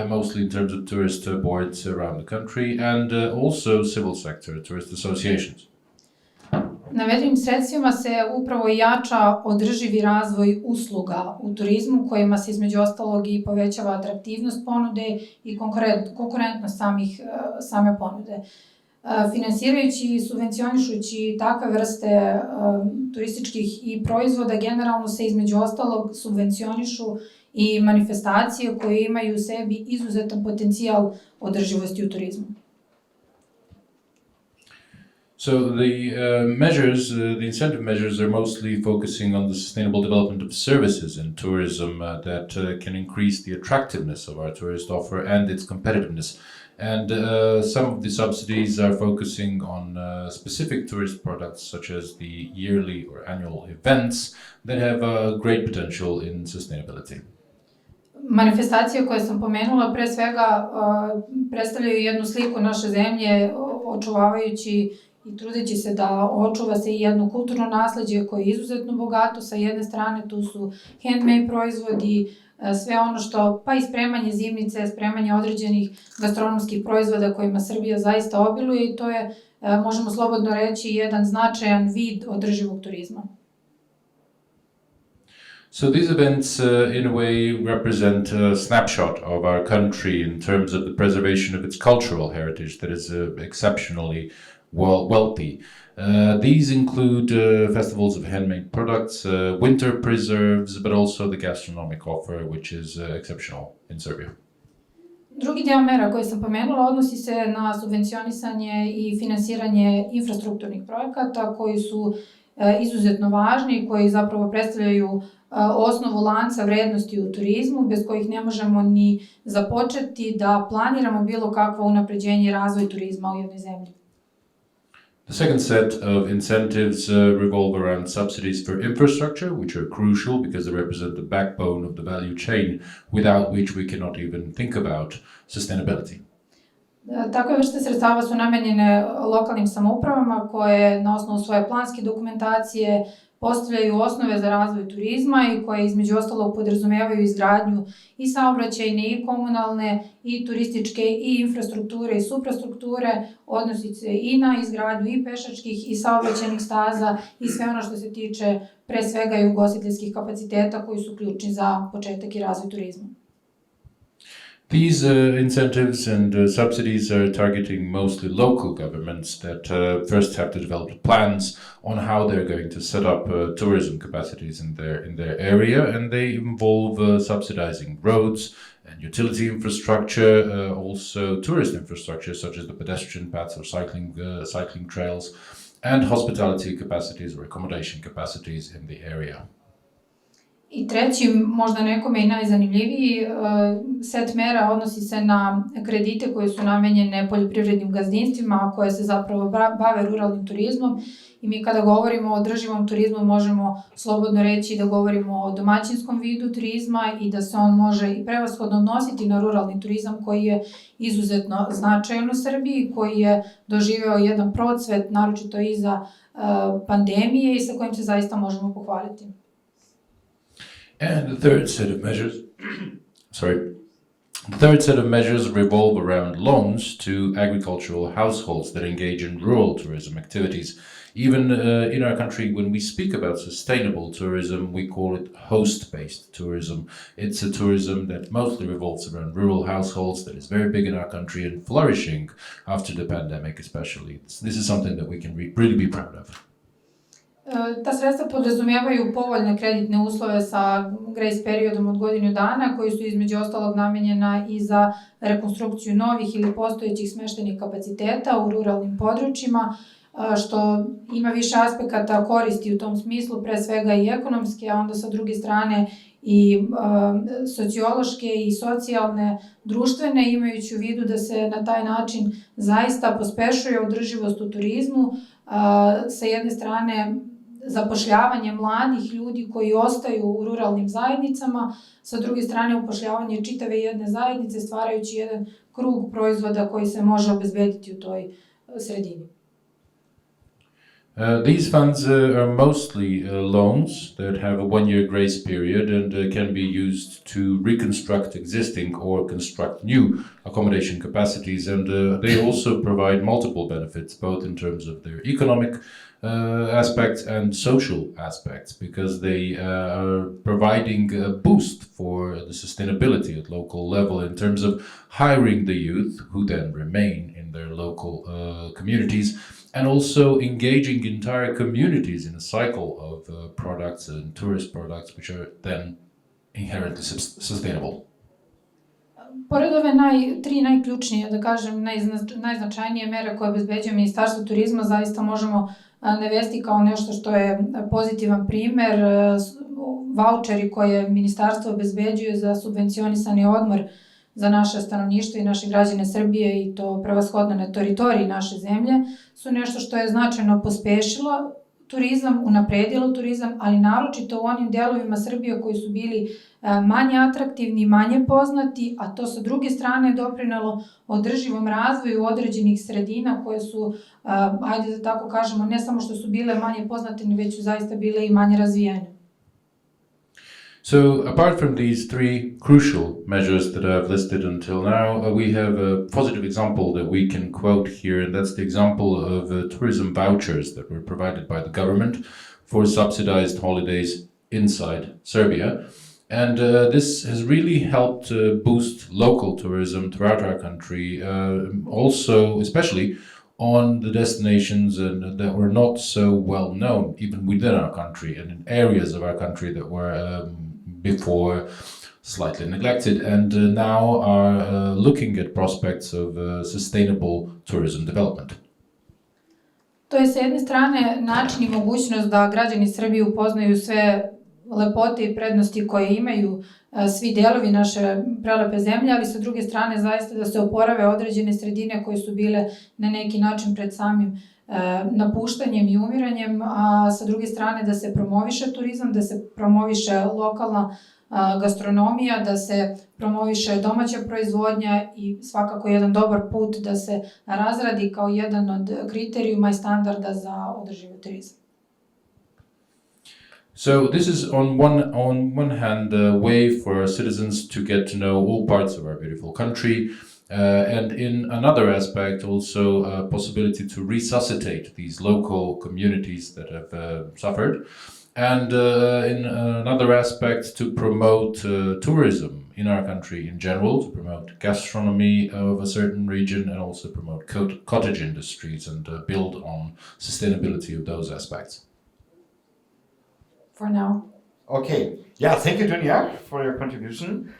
Mostly in terms of tourist boards around the country and also civil sector, tourist associations. Navedenim sredstvima se upravo jača održivi razvoj usluga u turizmu, kojima se između ostalog i povećava atraktivnost ponude i konkurentnost same ponude. Finansirajući i subvencionišući takve vrste turističkih i proizvoda, generalno se između ostalog subvencionišu i manifestacije koje imaju u sebi izuzetan potencijal održivosti u turizmu. So the incentive measures are mostly focusing on the sustainable development of services in tourism that can increase the attractiveness of our tourist offer and its competitiveness. And some of the subsidies are focusing on specific tourist products such as the yearly or annual events that have a great potential in sustainability. Manifestacije koje sam pomenula pre svega predstavljaju jednu sliku naše zemlje, očuvavajući i trudeći se da očuva se i jedno kulturno nasleđe koje je izuzetno bogato. Sa jedne strane tu su handmade proizvodi, sve ono što, pa i spremanje zimnice, spremanje određenih gastronomskih proizvoda kojima Srbija zaista obiluje i to je, možemo slobodno reći, jedan značajan vid održivog turizma. So these events in a way represent a snapshot of our country in terms of the preservation of its cultural heritage that is exceptionally wealthy. These include festivals of handmade products, winter preserves, but also the gastronomic offer, which is exceptional in Serbia. Drugi deo mera koje sam pomenula odnosi se na subvencionisanje i finansiranje infrastrukturnih projekata koji su izuzetno važni i koji zapravo predstavljaju osnovu lanca vrednosti u turizmu, bez kojih ne možemo ni započeti da planiramo bilo kakvo unapređenje i razvoj turizma u jednoj zemlji. The second set of incentives revolve around subsidies for infrastructure, which are crucial because they represent the backbone of the value chain, without which we cannot even think about sustainability. Takve vrste sredstava su namenjene lokalnim samoupravama koje na osnovu svoje planske dokumentacije postavljaju osnove za razvoj turizma i koje između ostalog podrazumevaju izgradnju i saobraćajne i komunalne i turističke i infrastrukture i suprastrukture, odnosi se i na izgradnju i pešačkih i saobraćajnih staza i sve ono što se tiče pre svega i ugostiteljskih kapaciteta koji su ključni za početak i razvoj turizma. These incentives and subsidies are targeting mostly local governments that first have to develop plans on how they're going to set up tourism capacities in their area, and they involve subsidizing roads and utility infrastructure, also tourist infrastructure such as the pedestrian paths or cycling trails, and hospitality capacities or accommodation capacities in the area. I treći, možda nekome i najzanimljiviji, set mera odnosi se na kredite koje su namenjene poljoprivrednim gazdinstvima, koje se zapravo bave ruralnim turizmom. I mi kada govorimo o održivom turizmu možemo slobodno reći da govorimo o domaćinskom vidu turizma i da se on može i prevashodno odnositi na ruralni turizam koji je izuzetno značajan u Srbiji, koji je doživeo jedan procvet, naročito iza pandemije i sa kojim se zaista možemo pohvaliti. And the third set of measures revolve around loans to agricultural households that engage in rural tourism activities. Even in our country, when we speak about sustainable tourism, we call it host-based tourism. It's a tourism that mostly revolves around rural households, that is very big in our country and flourishing after the pandemic especially. This is something that we can really be proud of. Ta sredstva podrazumijevaju povoljne kreditne uslove sa grace periodom od godinu dana, koji su između ostalog namenjena i za rekonstrukciju novih ili postojećih smeštajnih kapaciteta u ruralnim područjima, što ima više aspekata koristi u tom smislu, pre svega i ekonomske, a onda sa druge strane i sociološke i socijalne, društvene, imajući u vidu da se na taj način zaista pospešuje održivost u turizmu, sa jedne strane zapošljavanje mladih ljudi koji ostaju u ruralnim zajednicama, sa druge strane upošljavanje čitave jedne zajednice stvarajući jedan krug proizvoda koji se može obezbediti u toj sredini. These funds are mostly loans that have a one-year grace period and can be used to reconstruct existing or construct new accommodation capacities, and they also provide multiple benefits, both in terms of their economic aspects and social aspects, because they are providing a boost for the sustainability at local level in terms of hiring the youth who then remain in their local communities, and also engaging entire communities in a cycle of products and tourist products which are then inherently sustainable. Pored ove tri najključnije, da kažem, najznačajnije mere koje obezbeđuje Ministarstvo turizma, zaista možemo navesti kao nešto što je pozitivan primer, vaučeri koje Ministarstvo obezbeđuje za subvencionisani odmor za naše stanovništvo i naše građane Srbije, i to prevashodno na teritoriji naše zemlje, su nešto što je značajno pospešilo turizam, unapredilo turizam, ali naročito u onim delovima Srbije koji su bili manje atraktivni, manje poznati, a to sa druge strane doprinelo održivom razvoju određenih sredina koje su, ajde da tako kažemo, ne samo što su bile manje poznate, već su zaista bile i manje razvijene. So, apart from these three crucial measures that I've listed until now, we have a positive example that we can quote here, and that's the example of tourism vouchers that were provided by the government for subsidized holidays inside Serbia. And this has really helped boost local tourism throughout our country, also especially on the destinations that were not so well known, even within our country and in areas of our country that were before slightly neglected and now are looking at prospects of sustainable tourism development. To je sa jedne strane način i mogućnost da građani Srbije upoznaju sve lepote i prednosti koje imaju svi delovi naše prelepe zemlje, ali sa druge strane zaista da se oporave određene sredine koje su bile na neki način pred samim napuštanjem i umiranjem, a sa druge strane da se promoviše turizam, da se promoviše lokalna gastronomija, da se promoviše domaća proizvodnja i svakako jedan dobar put da se razradi kao jedan od kriterijuma i standarda za održivi turizam. So this is on one hand a way for citizens to get to know all parts of our beautiful country, and in another aspect also a possibility to resuscitate these local communities that have suffered, and in another aspect to promote tourism in our country in general, to promote gastronomy of a certain region, and also promote cottage industries and build on sustainability of those aspects. For now. Okay. Yeah, thank you, Dunja, for your contribution.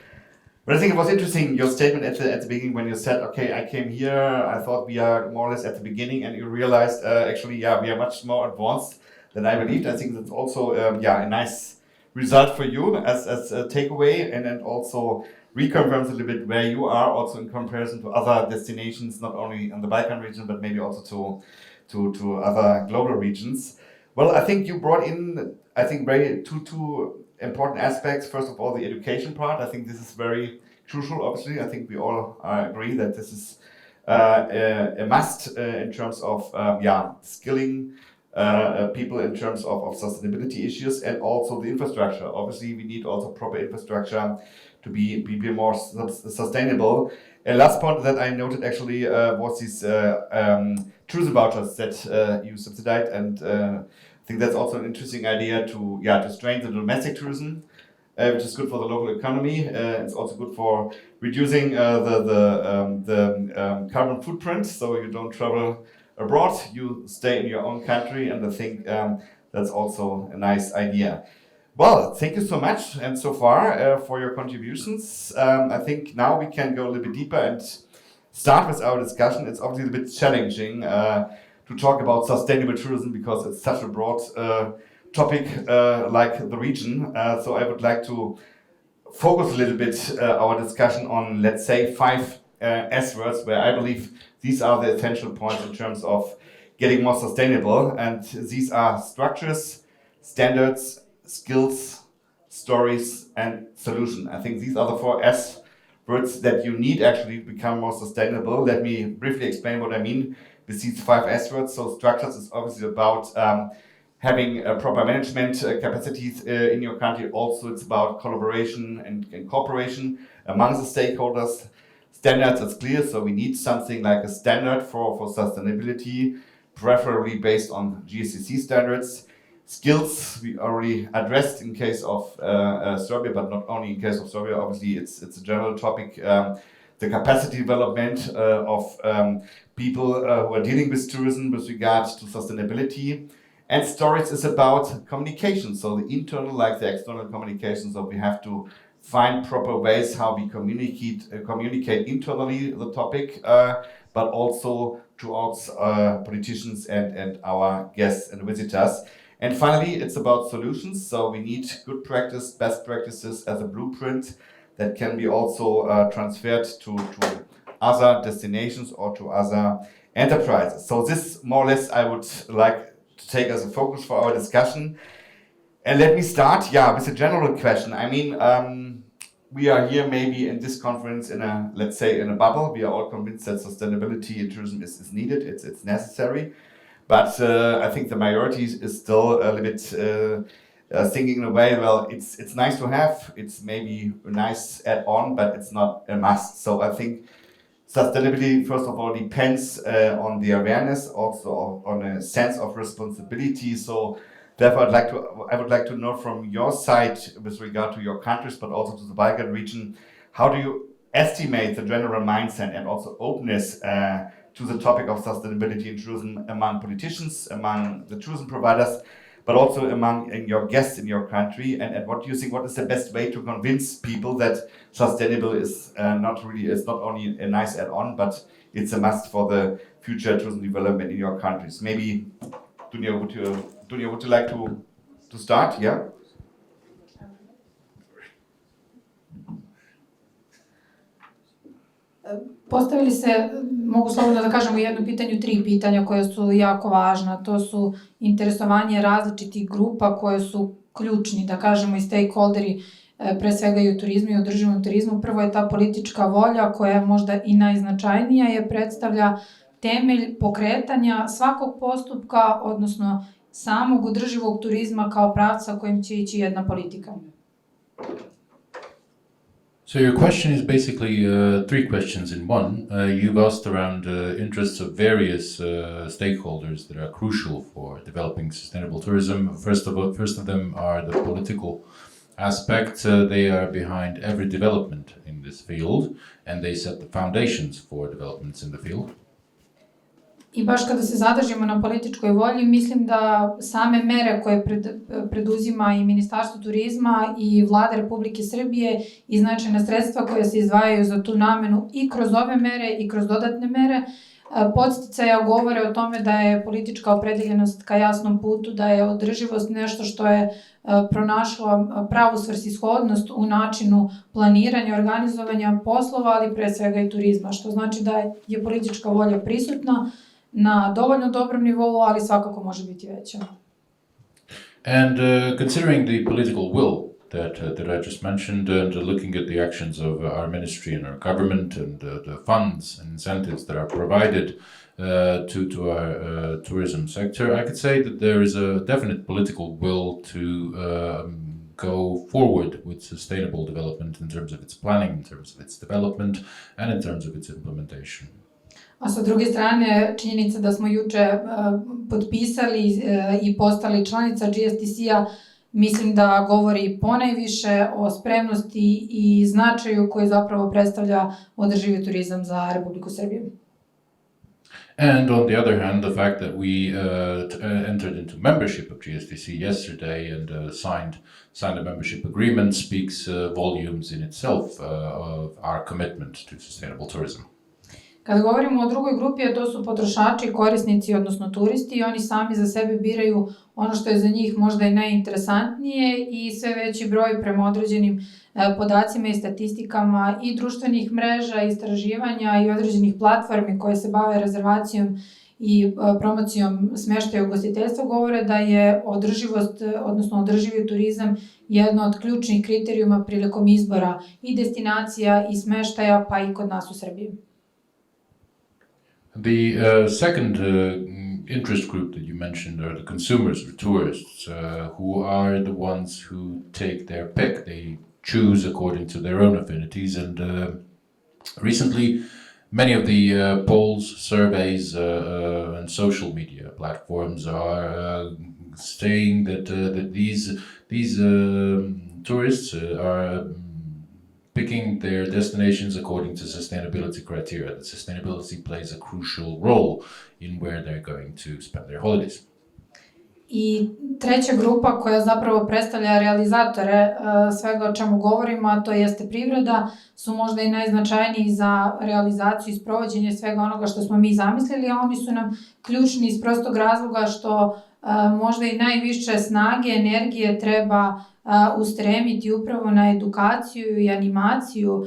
But I think it was interesting, your statement at the beginning when you said, okay, I came here, I thought we are more or less at the beginning, and you realized, actually, yeah, we are much more advanced than I believed. I think that's also, a nice result for you as a takeaway, and then also reconfirms a little bit where you are also in comparison to other destinations, not only in the Balkan region, but maybe also to other global regions. Well, I think you brought in, I think, very two important aspects. First of all, the education part. I think this is very crucial, obviously. I think we all agree that this is a must in terms of skilling people in terms of sustainability issues, and also the infrastructure. Obviously, we need also proper infrastructure to be more sustainable. And last point that I noted actually was these tourism vouchers that you subsidized, and I think that's also an interesting idea to strengthen domestic tourism, which is good for the local economy. It's also good for reducing the carbon footprint, so you don't travel abroad, you stay in your own country, and I think that's also a nice idea. Well, thank you so much and so far for your contributions. I think now we can go a little bit deeper and start with our discussion. It's obviously a bit challenging to talk about sustainable tourism because it's such a broad topic like the region. So I would like to focus a little bit our discussion on, let's say, 5 S words where I believe these are the essential points in terms of getting more sustainable. And these are structures, standards, skills, stories, and solution. I think these are the 4 S words that you need actually to become more sustainable. Let me briefly explain what I mean with these 5 S words. So structures is obviously about having proper management capacities in your country. Also, it's about collaboration and cooperation among the stakeholders. Standards is clear, so we need something like a standard for sustainability, preferably based on GSCC standards. Skills we already addressed in case of Serbia, but not only in case of Serbia. Obviously, it's a general topic. The capacity development of people who are dealing with tourism with regards to sustainability. And stories is about communication, so the internal like the external communication. So we have to find proper ways how we communicate internally the topic, but also towards politicians and our guests and visitors. And finally, it's about solutions. So we need good practice, best practices as a blueprint that can be also transferred to other destinations or to other enterprises. So this more or less I would like to take as a focus for our discussion. And let me start, with a general question. I mean, we are here maybe in this conference in a, let's say, in a bubble. We are all convinced that sustainability in tourism is needed, it's necessary. But I think the majority is still a little bit thinking in a way, well, it's nice to have, it's maybe a nice add-on, but it's not a must. So I think sustainability, first of all, depends on the awareness, also on a sense of responsibility. So therefore, I would like to know from your side with regard to your countries, but also to the Balkan region, how do you estimate the general mindset and also openness to the topic of sustainability in tourism among politicians, among the tourism providers, but also among your guests in your country? And what do you think? What is the best way to convince people that sustainable is not only a nice add-on, but it's a must for the future tourism development in your countries? Maybe Dunja, would you like to start? Yeah. Postavili se, mogu slobodno da kažem u jednom pitanju, 3 pitanja koja su jako važna. To su interesovanje različitih grupa koje su ključni, da kažemo, i stakeholderi, pre svega i u turizmu i u održivom turizmu. Prvo je ta politička volja koja je možda i najznačajnija, je predstavlja temelj pokretanja svakog postupka, odnosno samog održivog turizma kao pravca kojim će ići jedna politika. So your question is basically 3 questions in one. You've asked around interests of various stakeholders that are crucial for developing sustainable tourism. First of them are the political aspect. They are behind every development in this field, and they set the foundations for developments in the field. I baš kada se zadržimo na političkoj volji, mislim da same mere koje preduzima i Ministarstvo turizma i Vlada Republike Srbije i značajna sredstva koja se izdvajaju za tu namenu i kroz ove mere i kroz dodatne mere, podsticaja govore o tome da je politička opredeljenost ka jasnom putu, da je održivost nešto što je pronašlo pravu svrsishodnost u načinu planiranja, organizovanja poslova, ali pre svega i turizma, što znači da je politička volja prisutna na dovoljno dobrom nivou, ali svakako može biti veća. And considering the political will that I just mentioned, and looking at the actions of our ministry and our government and the funds and incentives that are provided to our tourism sector, I could say that there is a definite political will to go forward with sustainable development in terms of its planning, in terms of its development, and in terms of its implementation. A sa druge strane, činjenica da smo juče potpisali i postali članica GSTC-a, mislim da govori ponajviše o spremnosti i značaju koji zapravo predstavlja održivi turizam za Republiku Srbiju. And on the other hand, the fact that we entered into membership of GSTC yesterday and signed a membership agreement speaks volumes in itself of our commitment to sustainable tourism. Kada govorimo o drugoj grupi, a to su potrošači, korisnici, odnosno turisti, i oni sami za sebe biraju ono što je za njih možda i najinteresantnije i sve veći broj prema određenim podacima i statistikama i društvenih mreža, istraživanja i određenih platformi koje se bave rezervacijom i promocijom smeštaja u ugostiteljstvu govore da je održivost, odnosno održivi turizam jedno od ključnih kriterijuma prilikom izbora i destinacija i smeštaja, pa i kod nas u Srbiji. The second interest group that you mentioned are the consumers or tourists who are the ones who take their pick. They choose according to their own affinities, and recently many of the polls, surveys and social media platforms are saying that these tourists are picking their destinations according to sustainability criteria. That sustainability plays a crucial role in where they're going to spend their holidays. I treća grupa koja zapravo predstavlja realizatore svega o čemu govorimo, a to jeste privreda, su možda i najznačajniji za realizaciju i sprovođenje svega onoga što smo mi zamislili, a oni su nam ključni iz prostog razloga što možda i najviše snage, energije treba ustremiti upravo na edukaciju i animaciju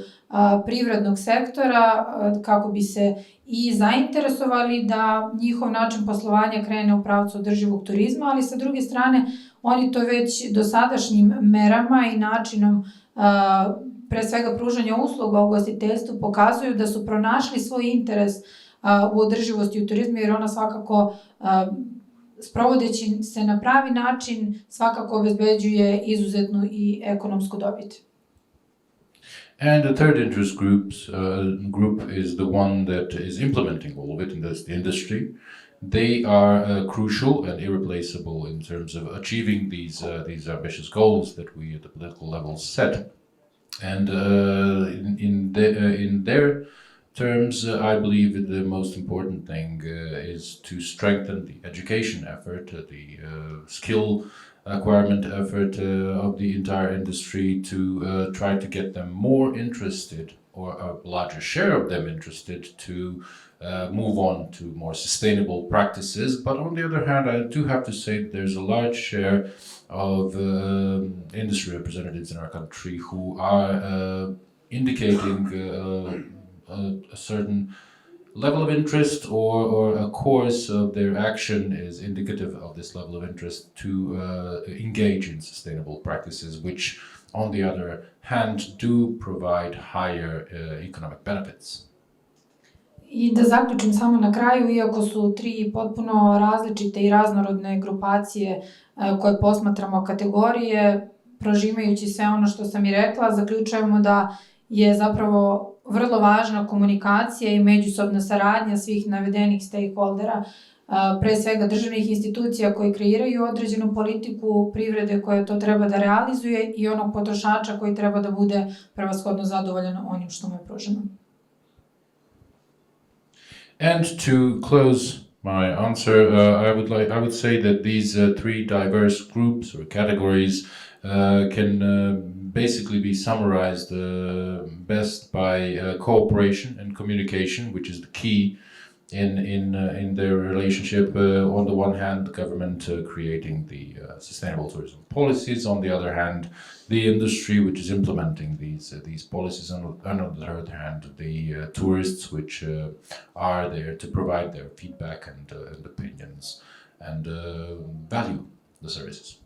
privrednog sektora kako bi se i zainteresovali da njihov način poslovanja krene u pravcu održivog turizma, ali sa druge strane oni to već dosadašnjim merama i načinom pre svega pružanja usluga u ugostiteljstvu pokazuju da su pronašli svoj interes u održivosti u turizmu, jer ona svakako sprovodeći se na pravi način svakako obezbeđuje izuzetnu i ekonomsku dobit. And the third interest group is the one that is implementing all of it, and that's the industry. They are crucial and irreplaceable in terms of achieving these ambitious goals that we at the political level set. And in their terms, I believe the most important thing is to strengthen the education effort, the skill acquirement effort of the entire industry to try to get them more interested, or a larger share of them interested, to move on to more sustainable practices. But on the other hand, I do have to say that there's a large share of industry representatives in our country who are indicating a certain level of interest or a course of their action is indicative of this level of interest to engage in sustainable practices, which, on the other hand, do provide higher economic benefits. I da zaključim samo na kraju, iako su tri potpuno različite i raznorodne grupacije koje posmatramo kategorije, prožimajući sve ono što sam i rekla, zaključujemo da je zapravo vrlo važna komunikacija i međusobna saradnja svih navedenih stakeholdera, pre svega državnih institucija koji kreiraju određenu politiku, privrede koja to treba da realizuje i onog potrošača koji treba da bude prevashodno zadovoljan onim što mu je pruženo. And to close my answer, I would say that these three diverse groups or categories can basically be summarized best by cooperation and communication, which is the key in their relationship. On the one hand, the government creating the sustainable tourism policies. On the other hand, the industry which is implementing these policies. And on the other hand, the tourists which are there to provide their feedback and opinions and value the services.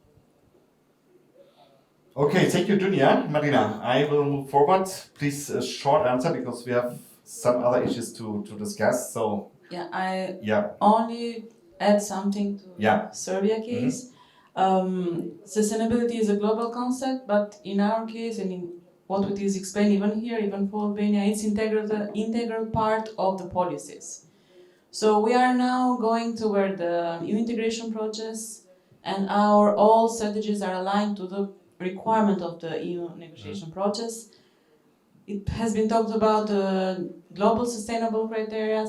Okay, thank you, Dunja. Madlina, I will move forward. Please, a short answer because we have some other issues to discuss. So Yeah, I yeah, only add something to Yeah. Serbia case. Sustainability is a global concept, but in our case, and in what it is explained even here, even for Albania, it's integral part of the policies. So we are now going toward the EU integration process, and our all strategies are aligned to the requirement of the EU negotiation process. It has been talked about global sustainable criteria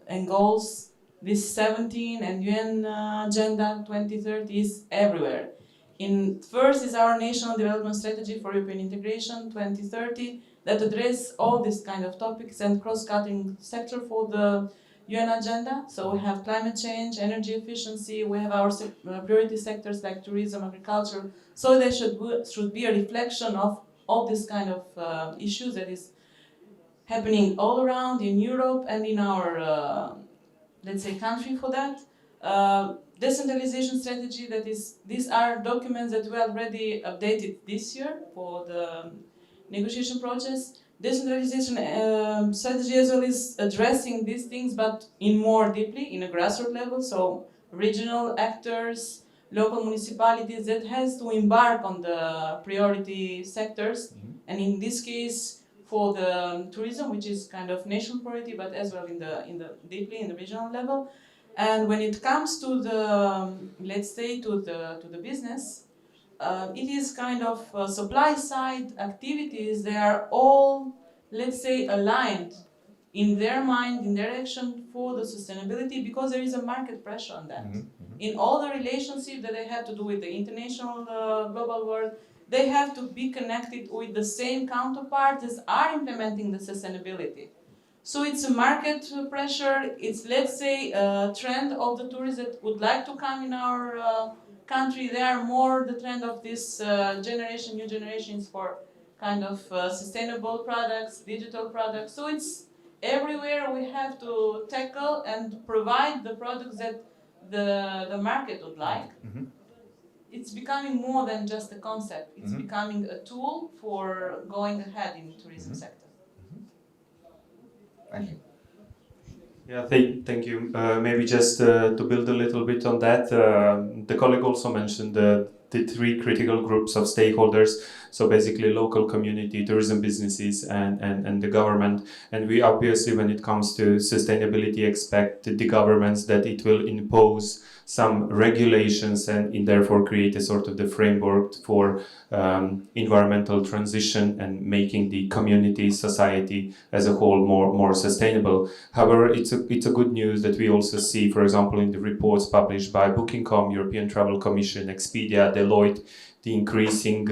and goals. This 17 and UN Agenda 2030 is everywhere. First is our National Development Strategy for European Integration 2030 that address all these kind of topics and cross-cutting sector for the UN agenda. So we have climate change, energy efficiency, we have our priority sectors like tourism, agriculture. So they should be a reflection of all these kind of issues that is happening all around in Europe and in our, let's say, country for that. Decentralization strategy, these are documents that we already updated this year for the negotiation process. Decentralization strategy as well is addressing these things, but in more deeply, in a grassroots level, so regional actors, local municipalities that has to embark on the priority sectors, and in this case for the tourism, which is kind of national priority, but as well in the deeply in the regional level. And when it comes to the, let's say, to the business, it is kind of supply side activities. They are all, let's say, aligned in their mind, in their action for the sustainability, because there is a market pressure on that. In all the relationships that they have to do with the international global world, they have to be connected with the same counterparts that are implementing the sustainability. So it's a market pressure, it's, let's say, a trend of the tourists that would like to come in our country. They are more the trend of this generation, new generations for kind of sustainable products, digital products. So it's everywhere we have to tackle and provide the products that the market would like. It's becoming more than just a concept. It's becoming a tool for going ahead in the tourism sector. Thank you. Yeah, thank you. Maybe just to build a little bit on that, the colleague also mentioned the three critical groups of stakeholders. So basically local community, tourism businesses and the government. And we obviously, when it comes to sustainability, expect the governments that it will impose some regulations and therefore create a sort of the framework for environmental transition and making the community, society as a whole more sustainable. However, it's a good news that we also see, for example, in the reports published by Booking.com, European Travel Commission, Expedia, Deloitte, the increasing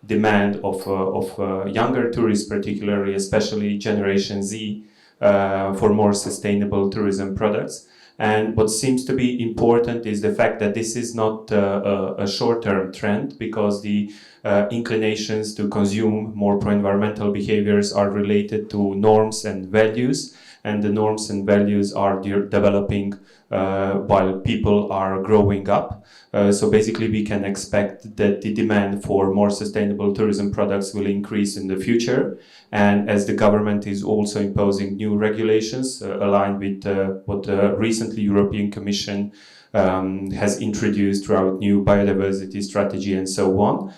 demand of younger tourists, particularly, especially Generation Z, for more sustainable tourism products. And what seems to be important is the fact that this is not a short-term trend, because the inclinations to consume more pro-environmental behaviors are related to norms and values, and the norms and values are developing while people are growing up. So basically we can expect that the demand for more sustainable tourism products will increase in the future. And as the government is also imposing new regulations aligned with what the recently European Commission has introduced throughout new biodiversity strategy and so on,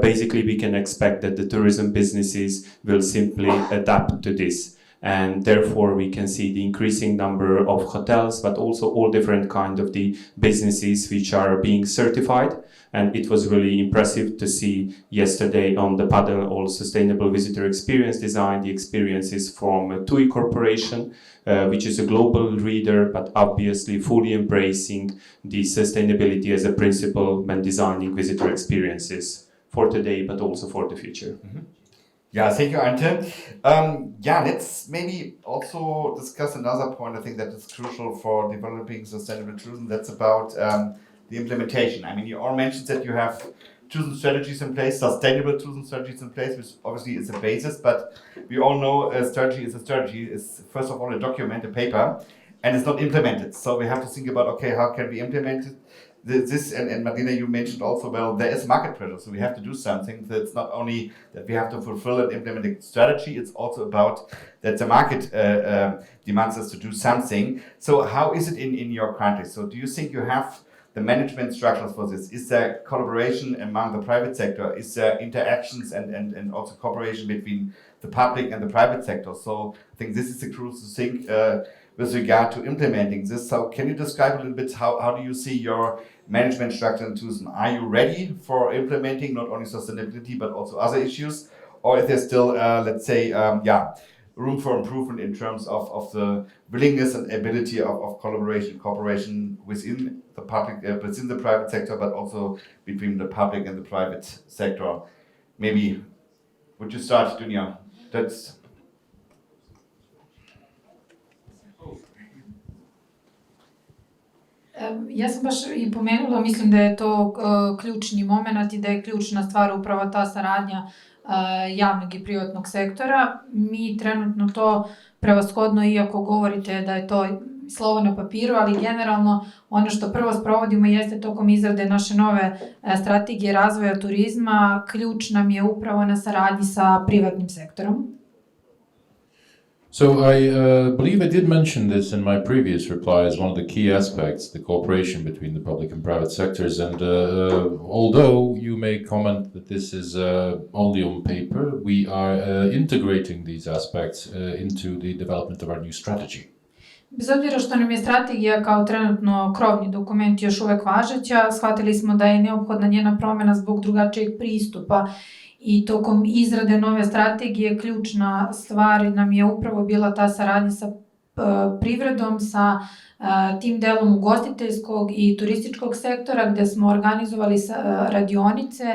basically we can expect that the tourism businesses will simply adapt to this. And therefore we can see the increasing number of hotels, but also all different kind of the businesses which are being certified. And it was really impressive to see yesterday on the panel all sustainable visitor experience design, the experiences from TUI Corporation, which is a global leader, but obviously fully embracing the sustainability as a principle when designing visitor experiences for today, but also for the future. Mm-hmm. Yeah, thank you, Ante. Let's maybe also discuss another point I think that is crucial for developing sustainable tourism. That's about the implementation. I mean, you all mentioned that you have tourism strategies in place, sustainable tourism strategies in place, which obviously is a basis, but we all know a strategy is a strategy. It's first of all a document, a paper, and it's not implemented. So we have to think about, okay, how can we implement it? This, and Madlina, you mentioned also, well, there is market pressure, so we have to do something. That's not only that we have to fulfill and implement a strategy, it's also about that the market demands us to do something. So how is it in your country? So do you think you have the management structures for this? Is there collaboration among the private sector? Is there interactions and also cooperation between the public and the private sector? So I think this is the crucial thing with regard to implementing this. So can you describe a little bit how do you see your management structure in tourism? Are you ready for implementing not only sustainability but also other issues? Or is there still, let's say, room for improvement in terms of the willingness and ability of cooperation within the public, within the private sector, but also between the public and the private sector? Maybe, would you start, Dunja? That's... Ja sam baš i pomenula, mislim da je to ključni moment i da je ključna stvar upravo ta saradnja javnog i privatnog sektora. Mi trenutno to prevashodno, iako govorite da je to slovo na papiru, ali generalno ono što prvo sprovodimo jeste tokom izrade naše nove strategije razvoja turizma, ključ nam je upravo na saradnji sa privatnim sektorom. So I believe I did mention this in my previous reply as one of the key aspects, the cooperation between the public and private sectors. And although you may comment that this is only on paper, we are integrating these aspects into the development of our new strategy. Bez obzira što nam je strategija kao trenutno krovni dokument još uvek važeća, shvatili smo da je neophodna njena promjena zbog drugačijeg pristupa. I tokom izrade nove strategije ključna stvar nam je upravo bila ta saradnja sa privredom, sa tim delom ugostiteljskog i turističkog sektora gde smo organizovali radionice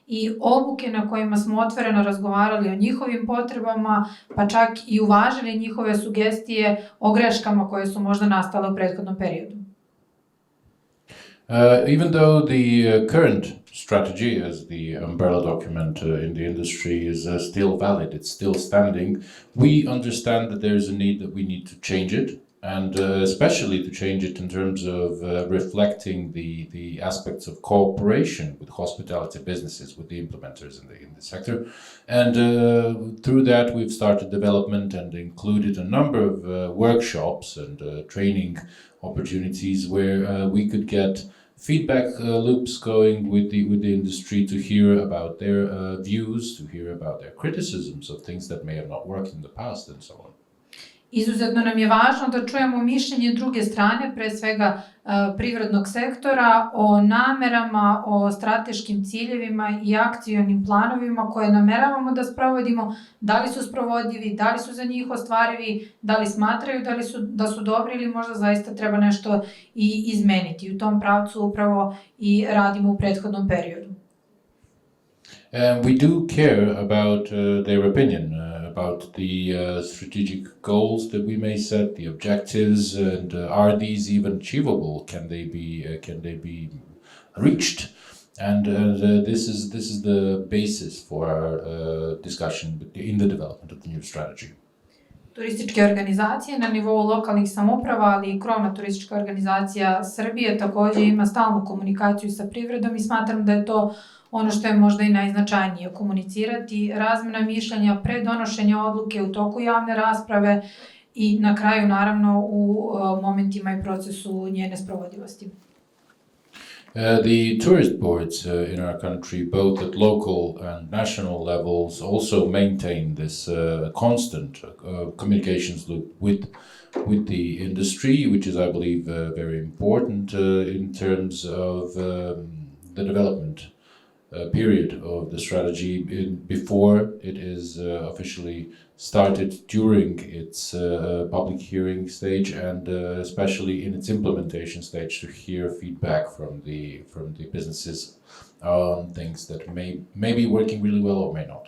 i obuke na kojima smo otvoreno razgovarali o njihovim potrebama, pa čak i uvažili njihove sugestije o greškama koje su možda nastale u prethodnom periodu. Even though the current strategy as the umbrella document in the industry is still valid, it's still standing, we understand that there's a need that we need to change it, and especially to change it in terms of reflecting the aspects of cooperation with hospitality businesses, with the implementers in the sector. And through that we've started development and included a number of workshops and training opportunities where we could get feedback loops going with the industry to hear about their views, to hear about their criticisms of things that may have not worked in the past and so on. Izuzetno nam je važno da čujemo mišljenje druge strane, pre svega privrednog sektora, o namerama, o strateškim ciljevima i akcionim planovima koje nameravamo da sprovodimo, da li su sprovodivi, da li su za njih ostvarivi, da li smatraju da su dobri ili možda zaista treba nešto i izmeniti. U tom pravcu upravo i radimo u prethodnom periodu. We do care about their opinion, about the strategic goals that we may set, the objectives, and are these even achievable? Can they be reached? And this is the basis for our discussion in the development of the new strategy. Turističke organizacije na nivou lokalnih samouprava, ali i krovna turistička organizacija Srbije također ima stalnu komunikaciju sa privredom i smatram da je to ono što je možda i najznačajnije, komunicirati razmjena mišljenja pre donošenja odluke u toku javne rasprave i na kraju naravno u momentima i procesu njene sprovodivosti. The tourist boards in our country, both at local and national levels, also maintain this constant communications loop with the industry, which is, I believe, very important in terms of the development period of the strategy before it is officially started, during its public hearing stage, and especially in its implementation stage, to hear feedback from the businesses on things that may be working really well or may not.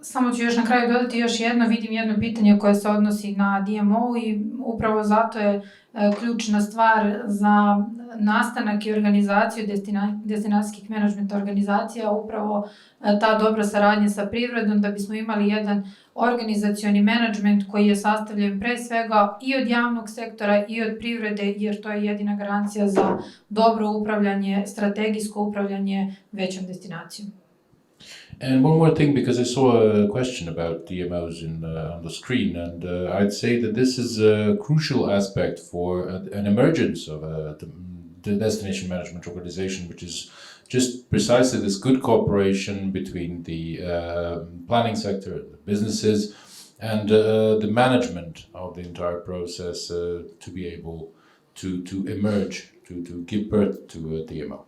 Samo ću još na kraju dodati još jedno, vidim jedno pitanje koje se odnosi na DMO i upravo zato je ključna stvar za nastanak i organizaciju destinacijskih menadžmenta organizacija upravo ta dobra saradnja sa privredom, da bismo imali jedan organizacioni menadžment koji je sastavljen pre svega i od javnog sektora i od privrede, jer to je jedina garancija za dobro upravljanje, strategijsko upravljanje većom destinacijom. And one more thing, because I saw a question about DMOs on the screen, and I'd say that this is a crucial aspect for an emergence of the destination management organization, which is just precisely this good cooperation between the planning sector, the businesses, and the management of the entire process to be able to emerge, to give birth to a DMO.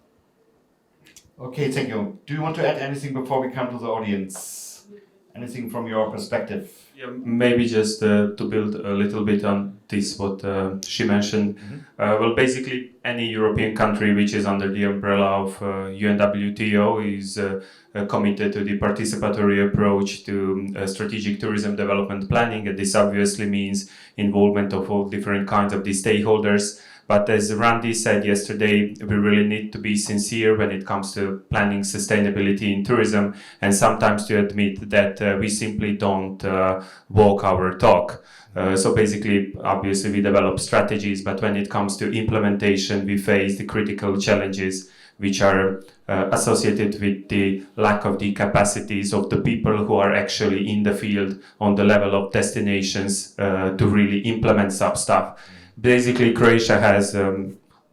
Okay, thank you. Do you want to add anything before we come to the audience? Anything from your perspective? Yeah, maybe just to build a little bit on this, what she mentioned. Well, basically, any European country which is under the umbrella of UNWTO is committed to the participatory approach to strategic tourism development planning, and this obviously means involvement of all different kinds of the stakeholders. But as Randy said yesterday, we really need to be sincere when it comes to planning sustainability in tourism, and sometimes to admit that we simply don't walk our talk. So basically, obviously, we develop strategies, but when it comes to implementation, we face the critical challenges which are associated with the lack of the capacities of the people who are actually in the field on the level of destinations to really implement some stuff. Basically, Croatia has,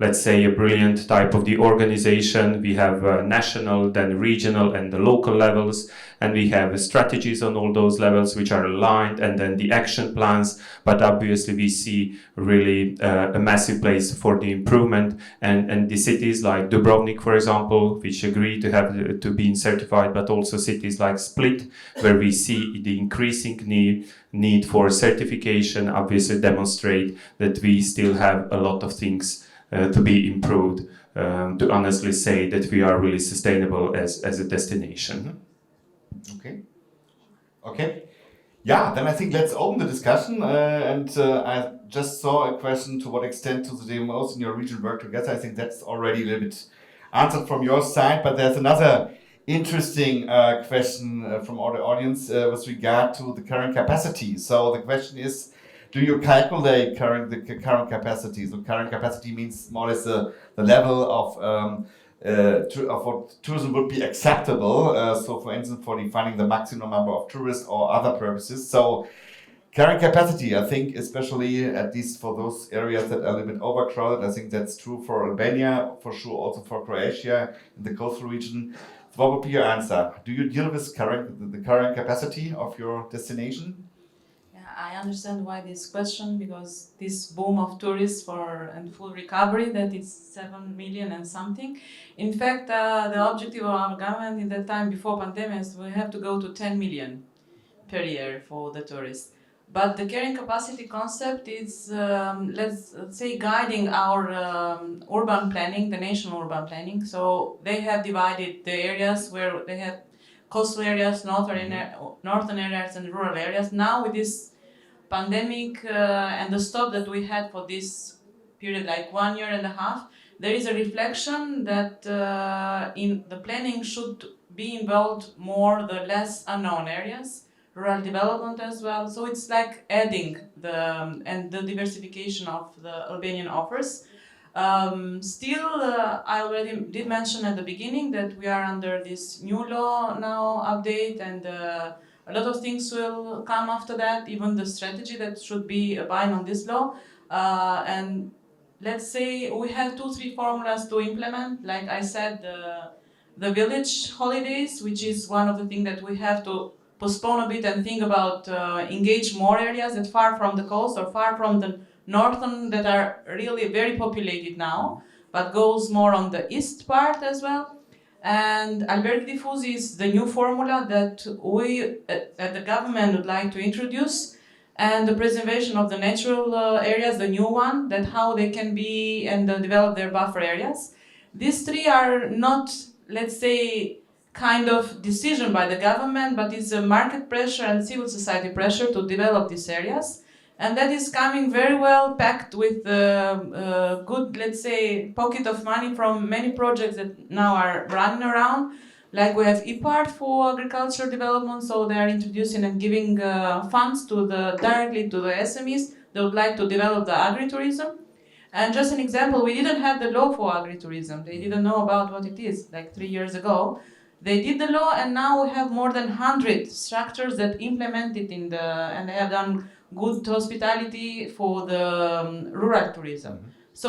let's say, a brilliant type of the organization. We have national, then regional, and the local levels, and we have strategies on all those levels which are aligned, and then the action plans. But obviously, we see really a massive place for the improvement, and the cities like Dubrovnik, for example, which agree to have to be certified, but also cities like Split, where we see the increasing need for certification, obviously demonstrate that we still have a lot of things to be improved to honestly say that we are really sustainable as a destination. Okay. Yeah, then I think let's open the discussion. I just saw a question: to what extent do the DMOs in your region work together? I think that's already a little bit answered from your side, but there's another interesting question from our audience with regard to the current capacity. So the question is, do you calculate the current capacity? So current capacity means more or less the level of what tourism would be acceptable. So for instance, for defining the maximum number of tourists or other purposes. So current capacity, I think, especially at least for those areas that are a little bit overcrowded, I think that's true for Albania, for sure also for Croatia, in the coastal region. What would be your answer? Do you deal with the current capacity of your destination? I understand why this question, because this boom of tourists and full recovery, that is 7 million and something. In fact, the objective of our government in that time before pandemic is we have to go to 10 million per year for the tourists. But the carrying capacity concept is, let's say, guiding our urban planning, the national urban planning. So they have divided the areas where they have coastal areas, northern areas, and rural areas. Now with this pandemic and the stop that we had for this period, like 1 year and a half, there is a reflection that in the planning should be involved more the less unknown areas, rural development as well. So it's like adding the diversification of the Albanian offers. I already did mention at the beginning that we are under this new law now update, and a lot of things will come after that, even the strategy that should be abide on this law. And let's say we have 2-3 formulas to implement. Like I said, the village holidays, which is one of the things that we have to postpone a bit and think about engage more areas that far from the coast or far from the northern that are really very populated now, but goes more on the east part as well. And alberghi diffusi is the new formula that we at the government would like to introduce, and the preservation of the natural areas, the new one, that how they can be and develop their buffer areas. These three are not, let's say, kind of decision by the government, but it's a market pressure and civil society pressure to develop these areas. And that is coming very well packed with good, let's say, pocket of money from many projects that now are running around. Like we have EPART for agriculture development, so they are introducing and giving funds directly to the SMEs that would like to develop the agritourism. And just an example, we didn't have the law for agritourism. They didn't know about what it is, like 3 years ago. They did the law, and now we have more than 100 structures that implement it and they have done good hospitality for the rural tourism. So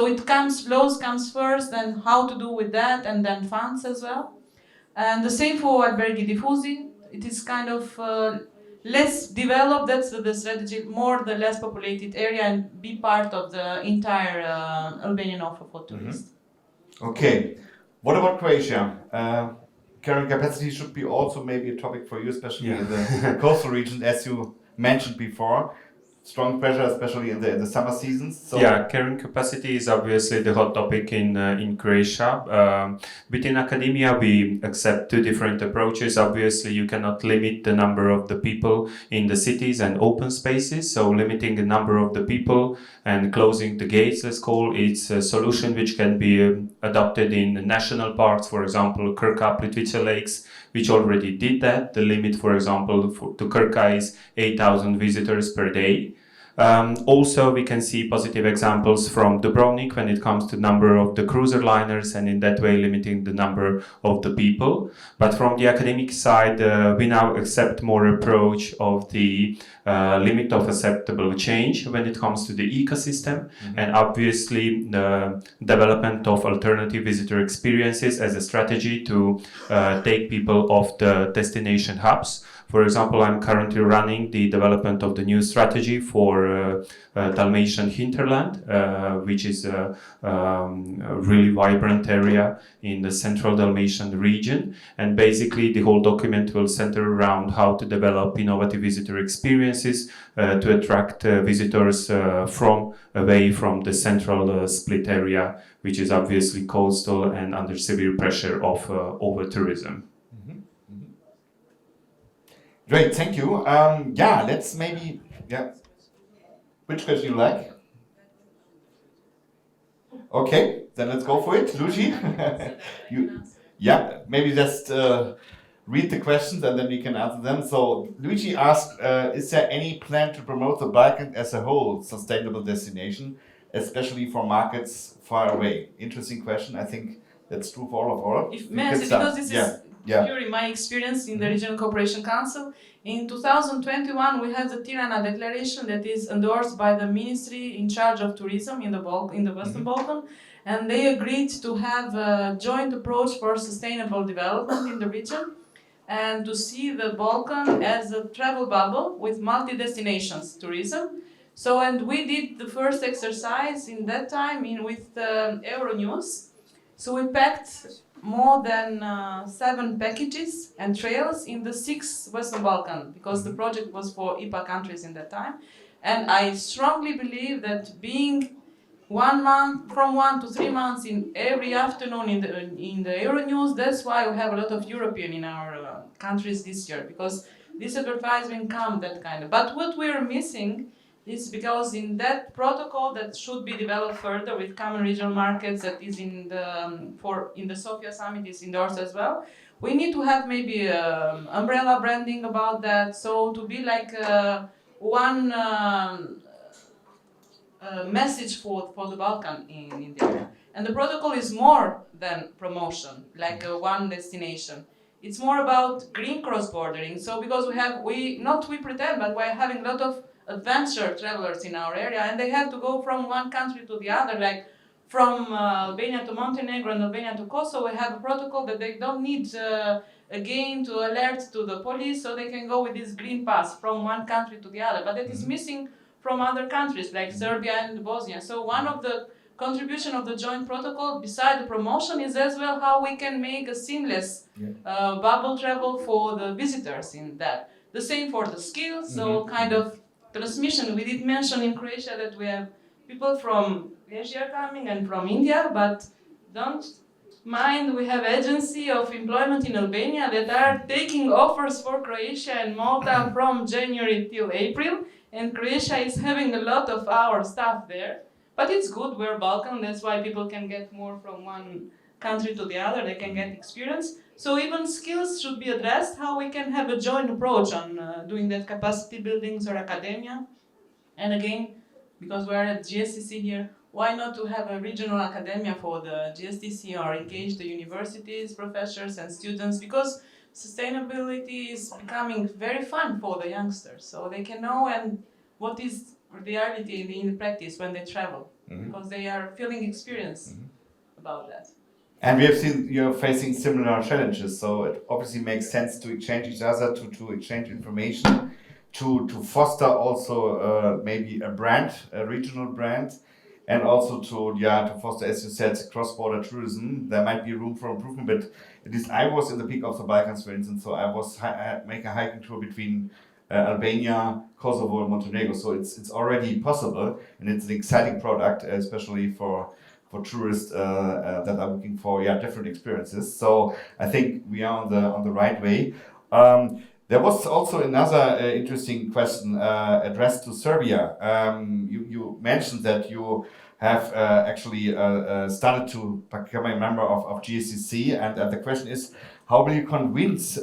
laws comes first, and how to do with that, and then funds as well. And the same for alberghi diffusi. It is kind of less developed, that's the strategy, more the less populated area, and be part of the entire Albanian offer for tourists. Okay, what about Croatia? Carrying capacity should be also maybe a topic for you, especially in the coastal region, as you mentioned before. Strong pressure, especially in the summer seasons. So carrying capacity is obviously the hot topic in Croatia. Within academia, we accept two different approaches. Obviously, you cannot limit the number of the people in the cities and open spaces. So limiting the number of the people and closing the gates, let's call it's a solution which can be adopted in national parks, for example, Krka, Plitvice Lakes, which already did that. The limit, for example, to Krka is 8,000 visitors per day. Also, we can see positive examples from Dubrovnik when it comes to number of the cruiser liners, and in that way limiting the number of the people. But from the academic side, we now accept more approach of the limit of acceptable change when it comes to the ecosystem, and obviously the development of alternative visitor experiences as a strategy to take people off the destination hubs. For example, I'm currently running the development of the new strategy for Dalmatian hinterland, which is a really vibrant area in the central Dalmatian region. And basically, the whole document will center around how to develop innovative visitor experiences to attract visitors away from the central split area, which is obviously coastal and under severe pressure of over-tourism. Great, thank you. Let's maybe, which question you like? Okay, then let's go for it. Lucy? Maybe just read the questions and then we can answer them. So Luigi asked, is there any plan to promote the Balkan as a whole sustainable destination, especially for markets far away? Interesting question. I think that's true for all of us. Because this is purely my experience in the Regional Cooperation Council. In 2021, we have the Tirana Declaration that is endorsed by the Ministry in charge of tourism in the Western Balkan, and they agreed to have a joint approach for sustainable development in the region, and to see the Balkan as a travel bubble with multi-destinations tourism. So, and we did the first exercise in that time with Euronews. So we packed more than 7 packages and trails in the 6 Western Balkan, because the project was for IPA countries in that time. And I strongly believe that being 1 month, from 1 to 3 months in every afternoon in the Euronews. That's why we have a lot of European in our countries this year, because this advertisement come that kind of. But what we're missing is because in that protocol that should be developed further with common regional markets that is in the Sofia summit is endorsed as well. We need to have maybe umbrella branding about that. So to be like one message for the Balkan in there. And the protocol is more than promotion, like one destination. It's more about green cross-bordering. So because we pretend, but we're having a lot of adventure travelers in our area, and they have to go from one country to the other, like from Albania to Montenegro and Albania to Kosovo. We have a protocol that they don't need again to alert to the police, so they can go with this green pass from one country to the other. But that is missing from other countries like Serbia and Bosnia. So one of the contribution of the joint protocol, beside the promotion, is as well how we can make a seamless bubble travel for the visitors in that. The same for the skills, so kind of transmission. We did mention in Croatia that we have people from Asia coming and from India, but don't mind, we have agency of employment in Albania that are taking offers for Croatia and Malta from January till April, and Croatia is having a lot of our staff there. But it's good, we're Balkan, that's why people can get more from one country to the other, they can get experience. So even skills should be addressed, how we can have a joint approach on doing that capacity buildings or academia. And again, because we're at GSTC here, why not to have a regional academia for the GSTC or engage the universities, professors and students, because sustainability is becoming very fun for the youngsters, so they can know and what is reality in the practice when they travel, because they are feeling experience about that. And we have seen you're facing similar challenges, so it obviously makes sense to exchange each other, to exchange information, to foster also maybe a brand, a regional brand, and also to foster, as you said, cross-border tourism. There might be room for improvement, but at least I was in the peak of the Balkans, for instance, so I was make a hiking tour between Albania, Kosovo, and Montenegro. So it's already possible, and it's an exciting product, especially for tourists that are looking for different experiences. So I think we are on the right way. There was also another interesting question addressed to Serbia. You mentioned that you have actually started to become a member of GSCC, and the question is, how will you convince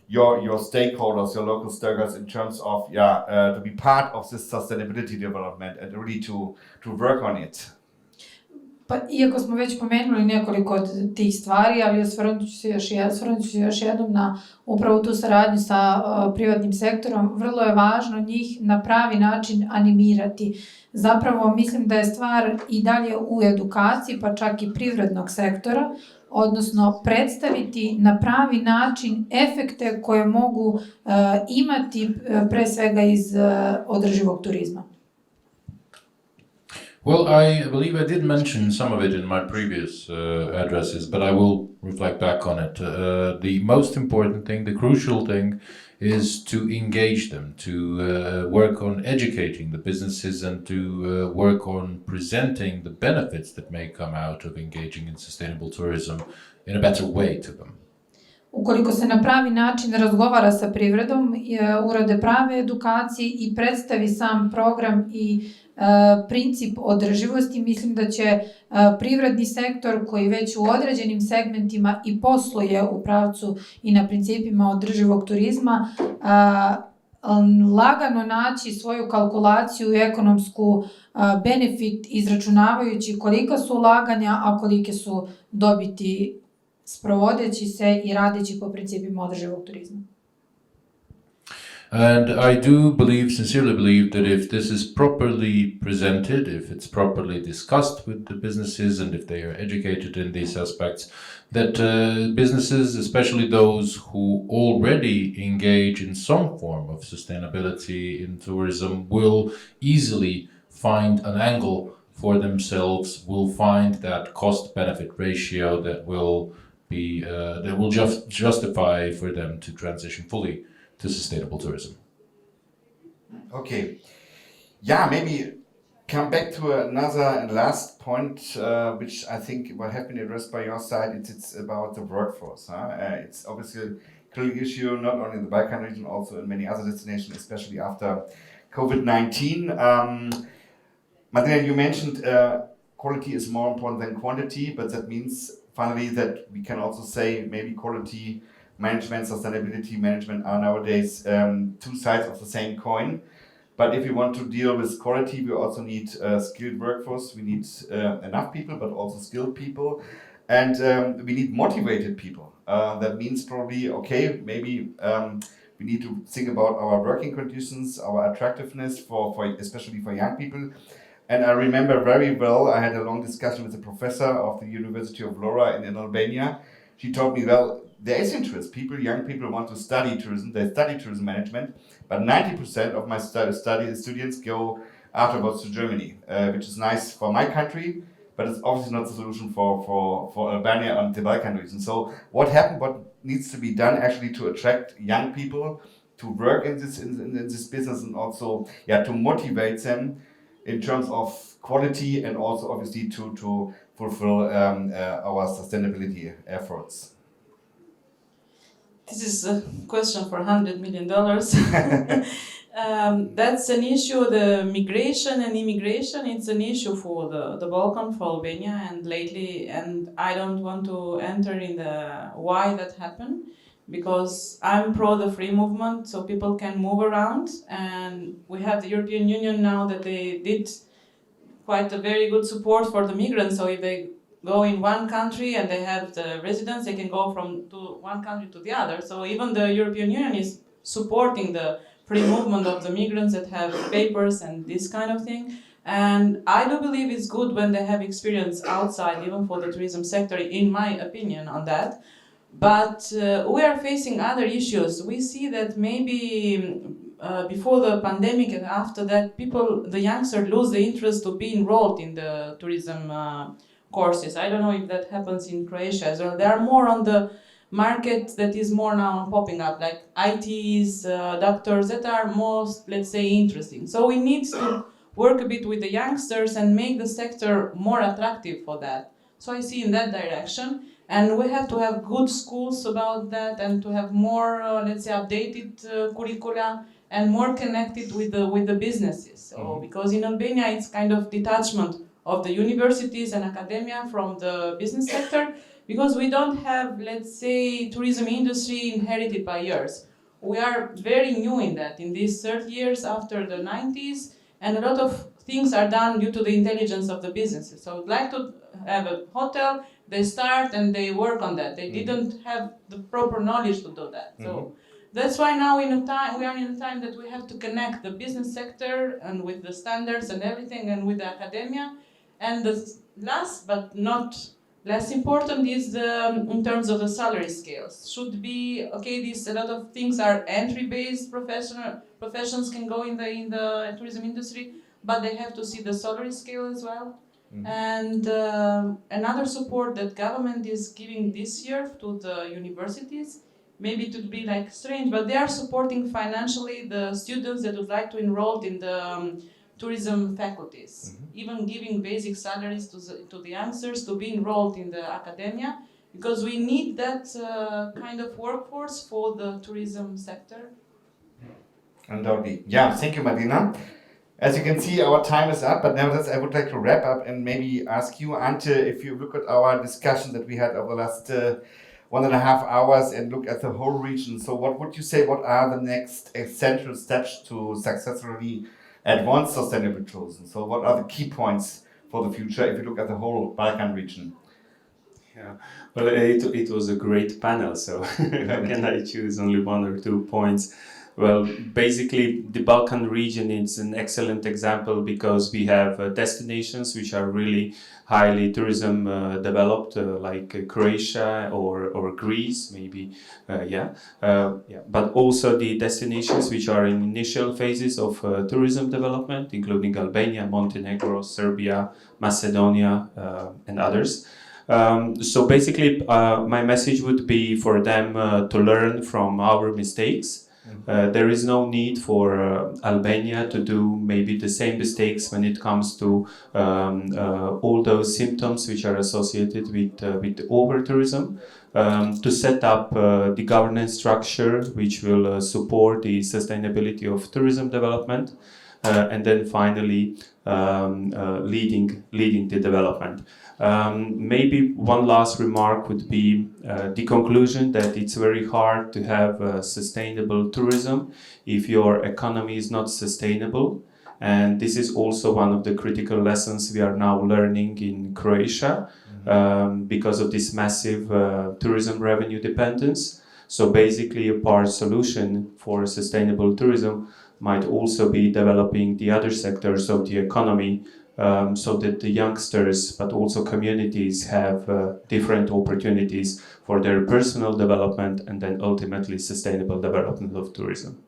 your stakeholders, your local stakeholders, in terms of to be part of this sustainability development and really to work on it? Pa, iako smo već pomenuli nekoliko od tih stvari, ali osvrnut ću se još jednom na upravo tu saradnju sa privatnim sektorom, vrlo je važno njih na pravi način animirati. Zapravo mislim da je stvar i dalje u edukaciji, pa čak i privrednog sektora, odnosno predstaviti na pravi način efekte koje mogu imati pre svega iz održivog turizma. Well, I believe I did mention some of it in my previous addresses, but I will reflect back on it. The most important thing, the crucial thing, is to engage them, to work on educating the businesses and to work on presenting the benefits that may come out of engaging in sustainable tourism in a better way to them. Ukoliko se na pravi način razgovara sa privredom, urade prave edukacije i predstavi sam program i princip održivosti, mislim da će privredni sektor koji već u određenim segmentima i posluje u pravcu i na principima održivog turizma lagano naći svoju kalkulaciju i ekonomsku benefit izračunavajući kolika su ulaganja, a kolike su dobiti sprovodeći se i radeći po principima održivog turizma. And I do sincerely believe that if this is properly presented, if it's properly discussed with the businesses and if they are educated in these aspects, that businesses, especially those who already engage in some form of sustainability in tourism, will easily find an angle for themselves, will find that cost-benefit ratio that will justify for them to transition fully to sustainable tourism. Okay. Yeah, maybe come back to another and last point, which I think will have been addressed by your side. It's about the workforce. It's obviously a critical issue, not only in the Balkan region, also in many other destinations, especially after COVID-19. Madlina, you mentioned quality is more important than quantity, but that means finally that we can also say maybe quality management, sustainability management are nowadays two sides of the same coin. But if we want to deal with quality, we also need skilled workforce. We need enough people, but also skilled people. And we need motivated people. That means probably, okay, maybe we need to think about our working conditions, our attractiveness, for especially for young people. And I remember very well, I had a long discussion with a professor of the University of Lora in Albania. She told me, well, there is interest. Young people want to study tourism. They study tourism management, but 90% of my students go afterwards to Germany, which is nice for my country, but it's obviously not the solution for Albania and the Balkan region. So what needs to be done actually to attract young people to work in this business, and also to motivate them in terms of quality, and also obviously to fulfill our sustainability efforts? This is a question for $100 million. That's an issue, the migration and immigration, it's an issue for the Balkan, for Albania, and lately, and I don't want to enter in the why that happened, because I'm pro the free movement, so people can move around, and we have the European Union now that they did quite a very good support for the migrants, so if they go in one country and they have the residence, they can go from one country to the other. So even the European Union is supporting the free movement of the migrants that have papers and this kind of thing. And I do believe it's good when they have experience outside, even for the tourism sector, in my opinion on that. But we are facing other issues. We see that maybe before the pandemic and after that, the youngsters lose the interest to be enrolled in the tourism courses. I don't know if that happens in Croatia as well. They are more on the market that is more now popping up, like ITs, doctors that are most, let's say, interesting. So we need to work a bit with the youngsters and make the sector more attractive for that. So I see in that direction. And we have to have good schools about that, and to have more, let's say, updated curricula and more connected with the businesses. So, because in Albania it's kind of detachment of the universities and academia from the business sector, because we don't have, let's say, tourism industry inherited by years. We are very new in that, in these 30 years after the 90s, and a lot of things are done due to the intelligence of the businesses. So I'd like to have a hotel, they start and they work on that. They didn't have the proper knowledge to do that. So that's why now we are in a time that we have to connect the business sector and with the standards and everything, and with the academia. And the last but not less important is in terms of the salary scales. Should be, okay, a lot of things are entry-based professions can go in the tourism industry, but they have to see the salary scale as well. And another support that government is giving this year to the universities, maybe it would be like strange, but they are supporting financially the students that would like to enroll in the tourism faculties, even giving basic salaries to the youngsters to be enrolled in the academia, because we need that kind of workforce for the tourism sector. Undoubtedly. Yeah, thank you, Madlina. As you can see, our time is up, but nevertheless, I would like to wrap up and maybe ask you, Ante, if you look at our discussion that we had over the last 1.5 hours and look at the whole region. So what would you say, what are the next essential steps to successfully advance sustainable tourism? So what are the key points for the future if you look at the whole Balkan region? Yeah, well, it was a great panel, so how can I choose only one or 2 points? Well, basically, the Balkan region is an excellent example because we have destinations which are really highly tourism developed, like Croatia or Greece, maybe, But also the destinations which are in initial phases of tourism development, including Albania, Montenegro, Serbia, Macedonia, and others. So basically, my message would be for them to learn from our mistakes, There is no need for Albania to do maybe the same mistakes when it comes to all those symptoms which are associated with over-tourism. To set up the governance structure which will support the sustainability of tourism development, and then finally leading the development. Maybe one last remark would be the conclusion that it's very hard to have sustainable tourism if your economy is not sustainable. And this is also one of the critical lessons we are now learning in Croatia because of this massive tourism revenue dependence. So basically a part solution for sustainable tourism might also be developing the other sectors of the economy so that the youngsters but also communities have different opportunities for their personal development and then ultimately sustainable development of tourism.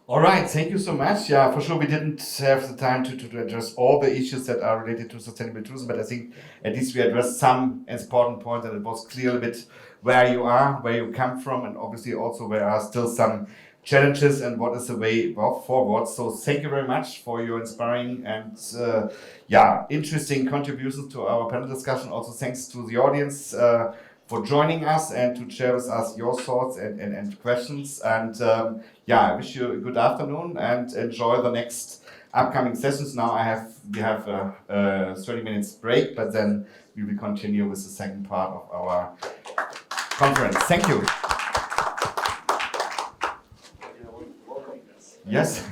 All right, thank you so much. Yeah, for sure we didn't have the time to address all the issues that are related to sustainable tourism, but I think at least we addressed some important points and it was clear a bit where you are, where you come from, and obviously also where are still some challenges and what is the way forward. So thank you very much for your inspiring and interesting contributions to our panel discussion. Also thanks to the audience for joining us and to share with us your thoughts and questions. And I wish you a good afternoon and enjoy the next upcoming sessions. Now we have a 30 minutes break, but then we will continue with the second part of our conference. Thank you. Yes.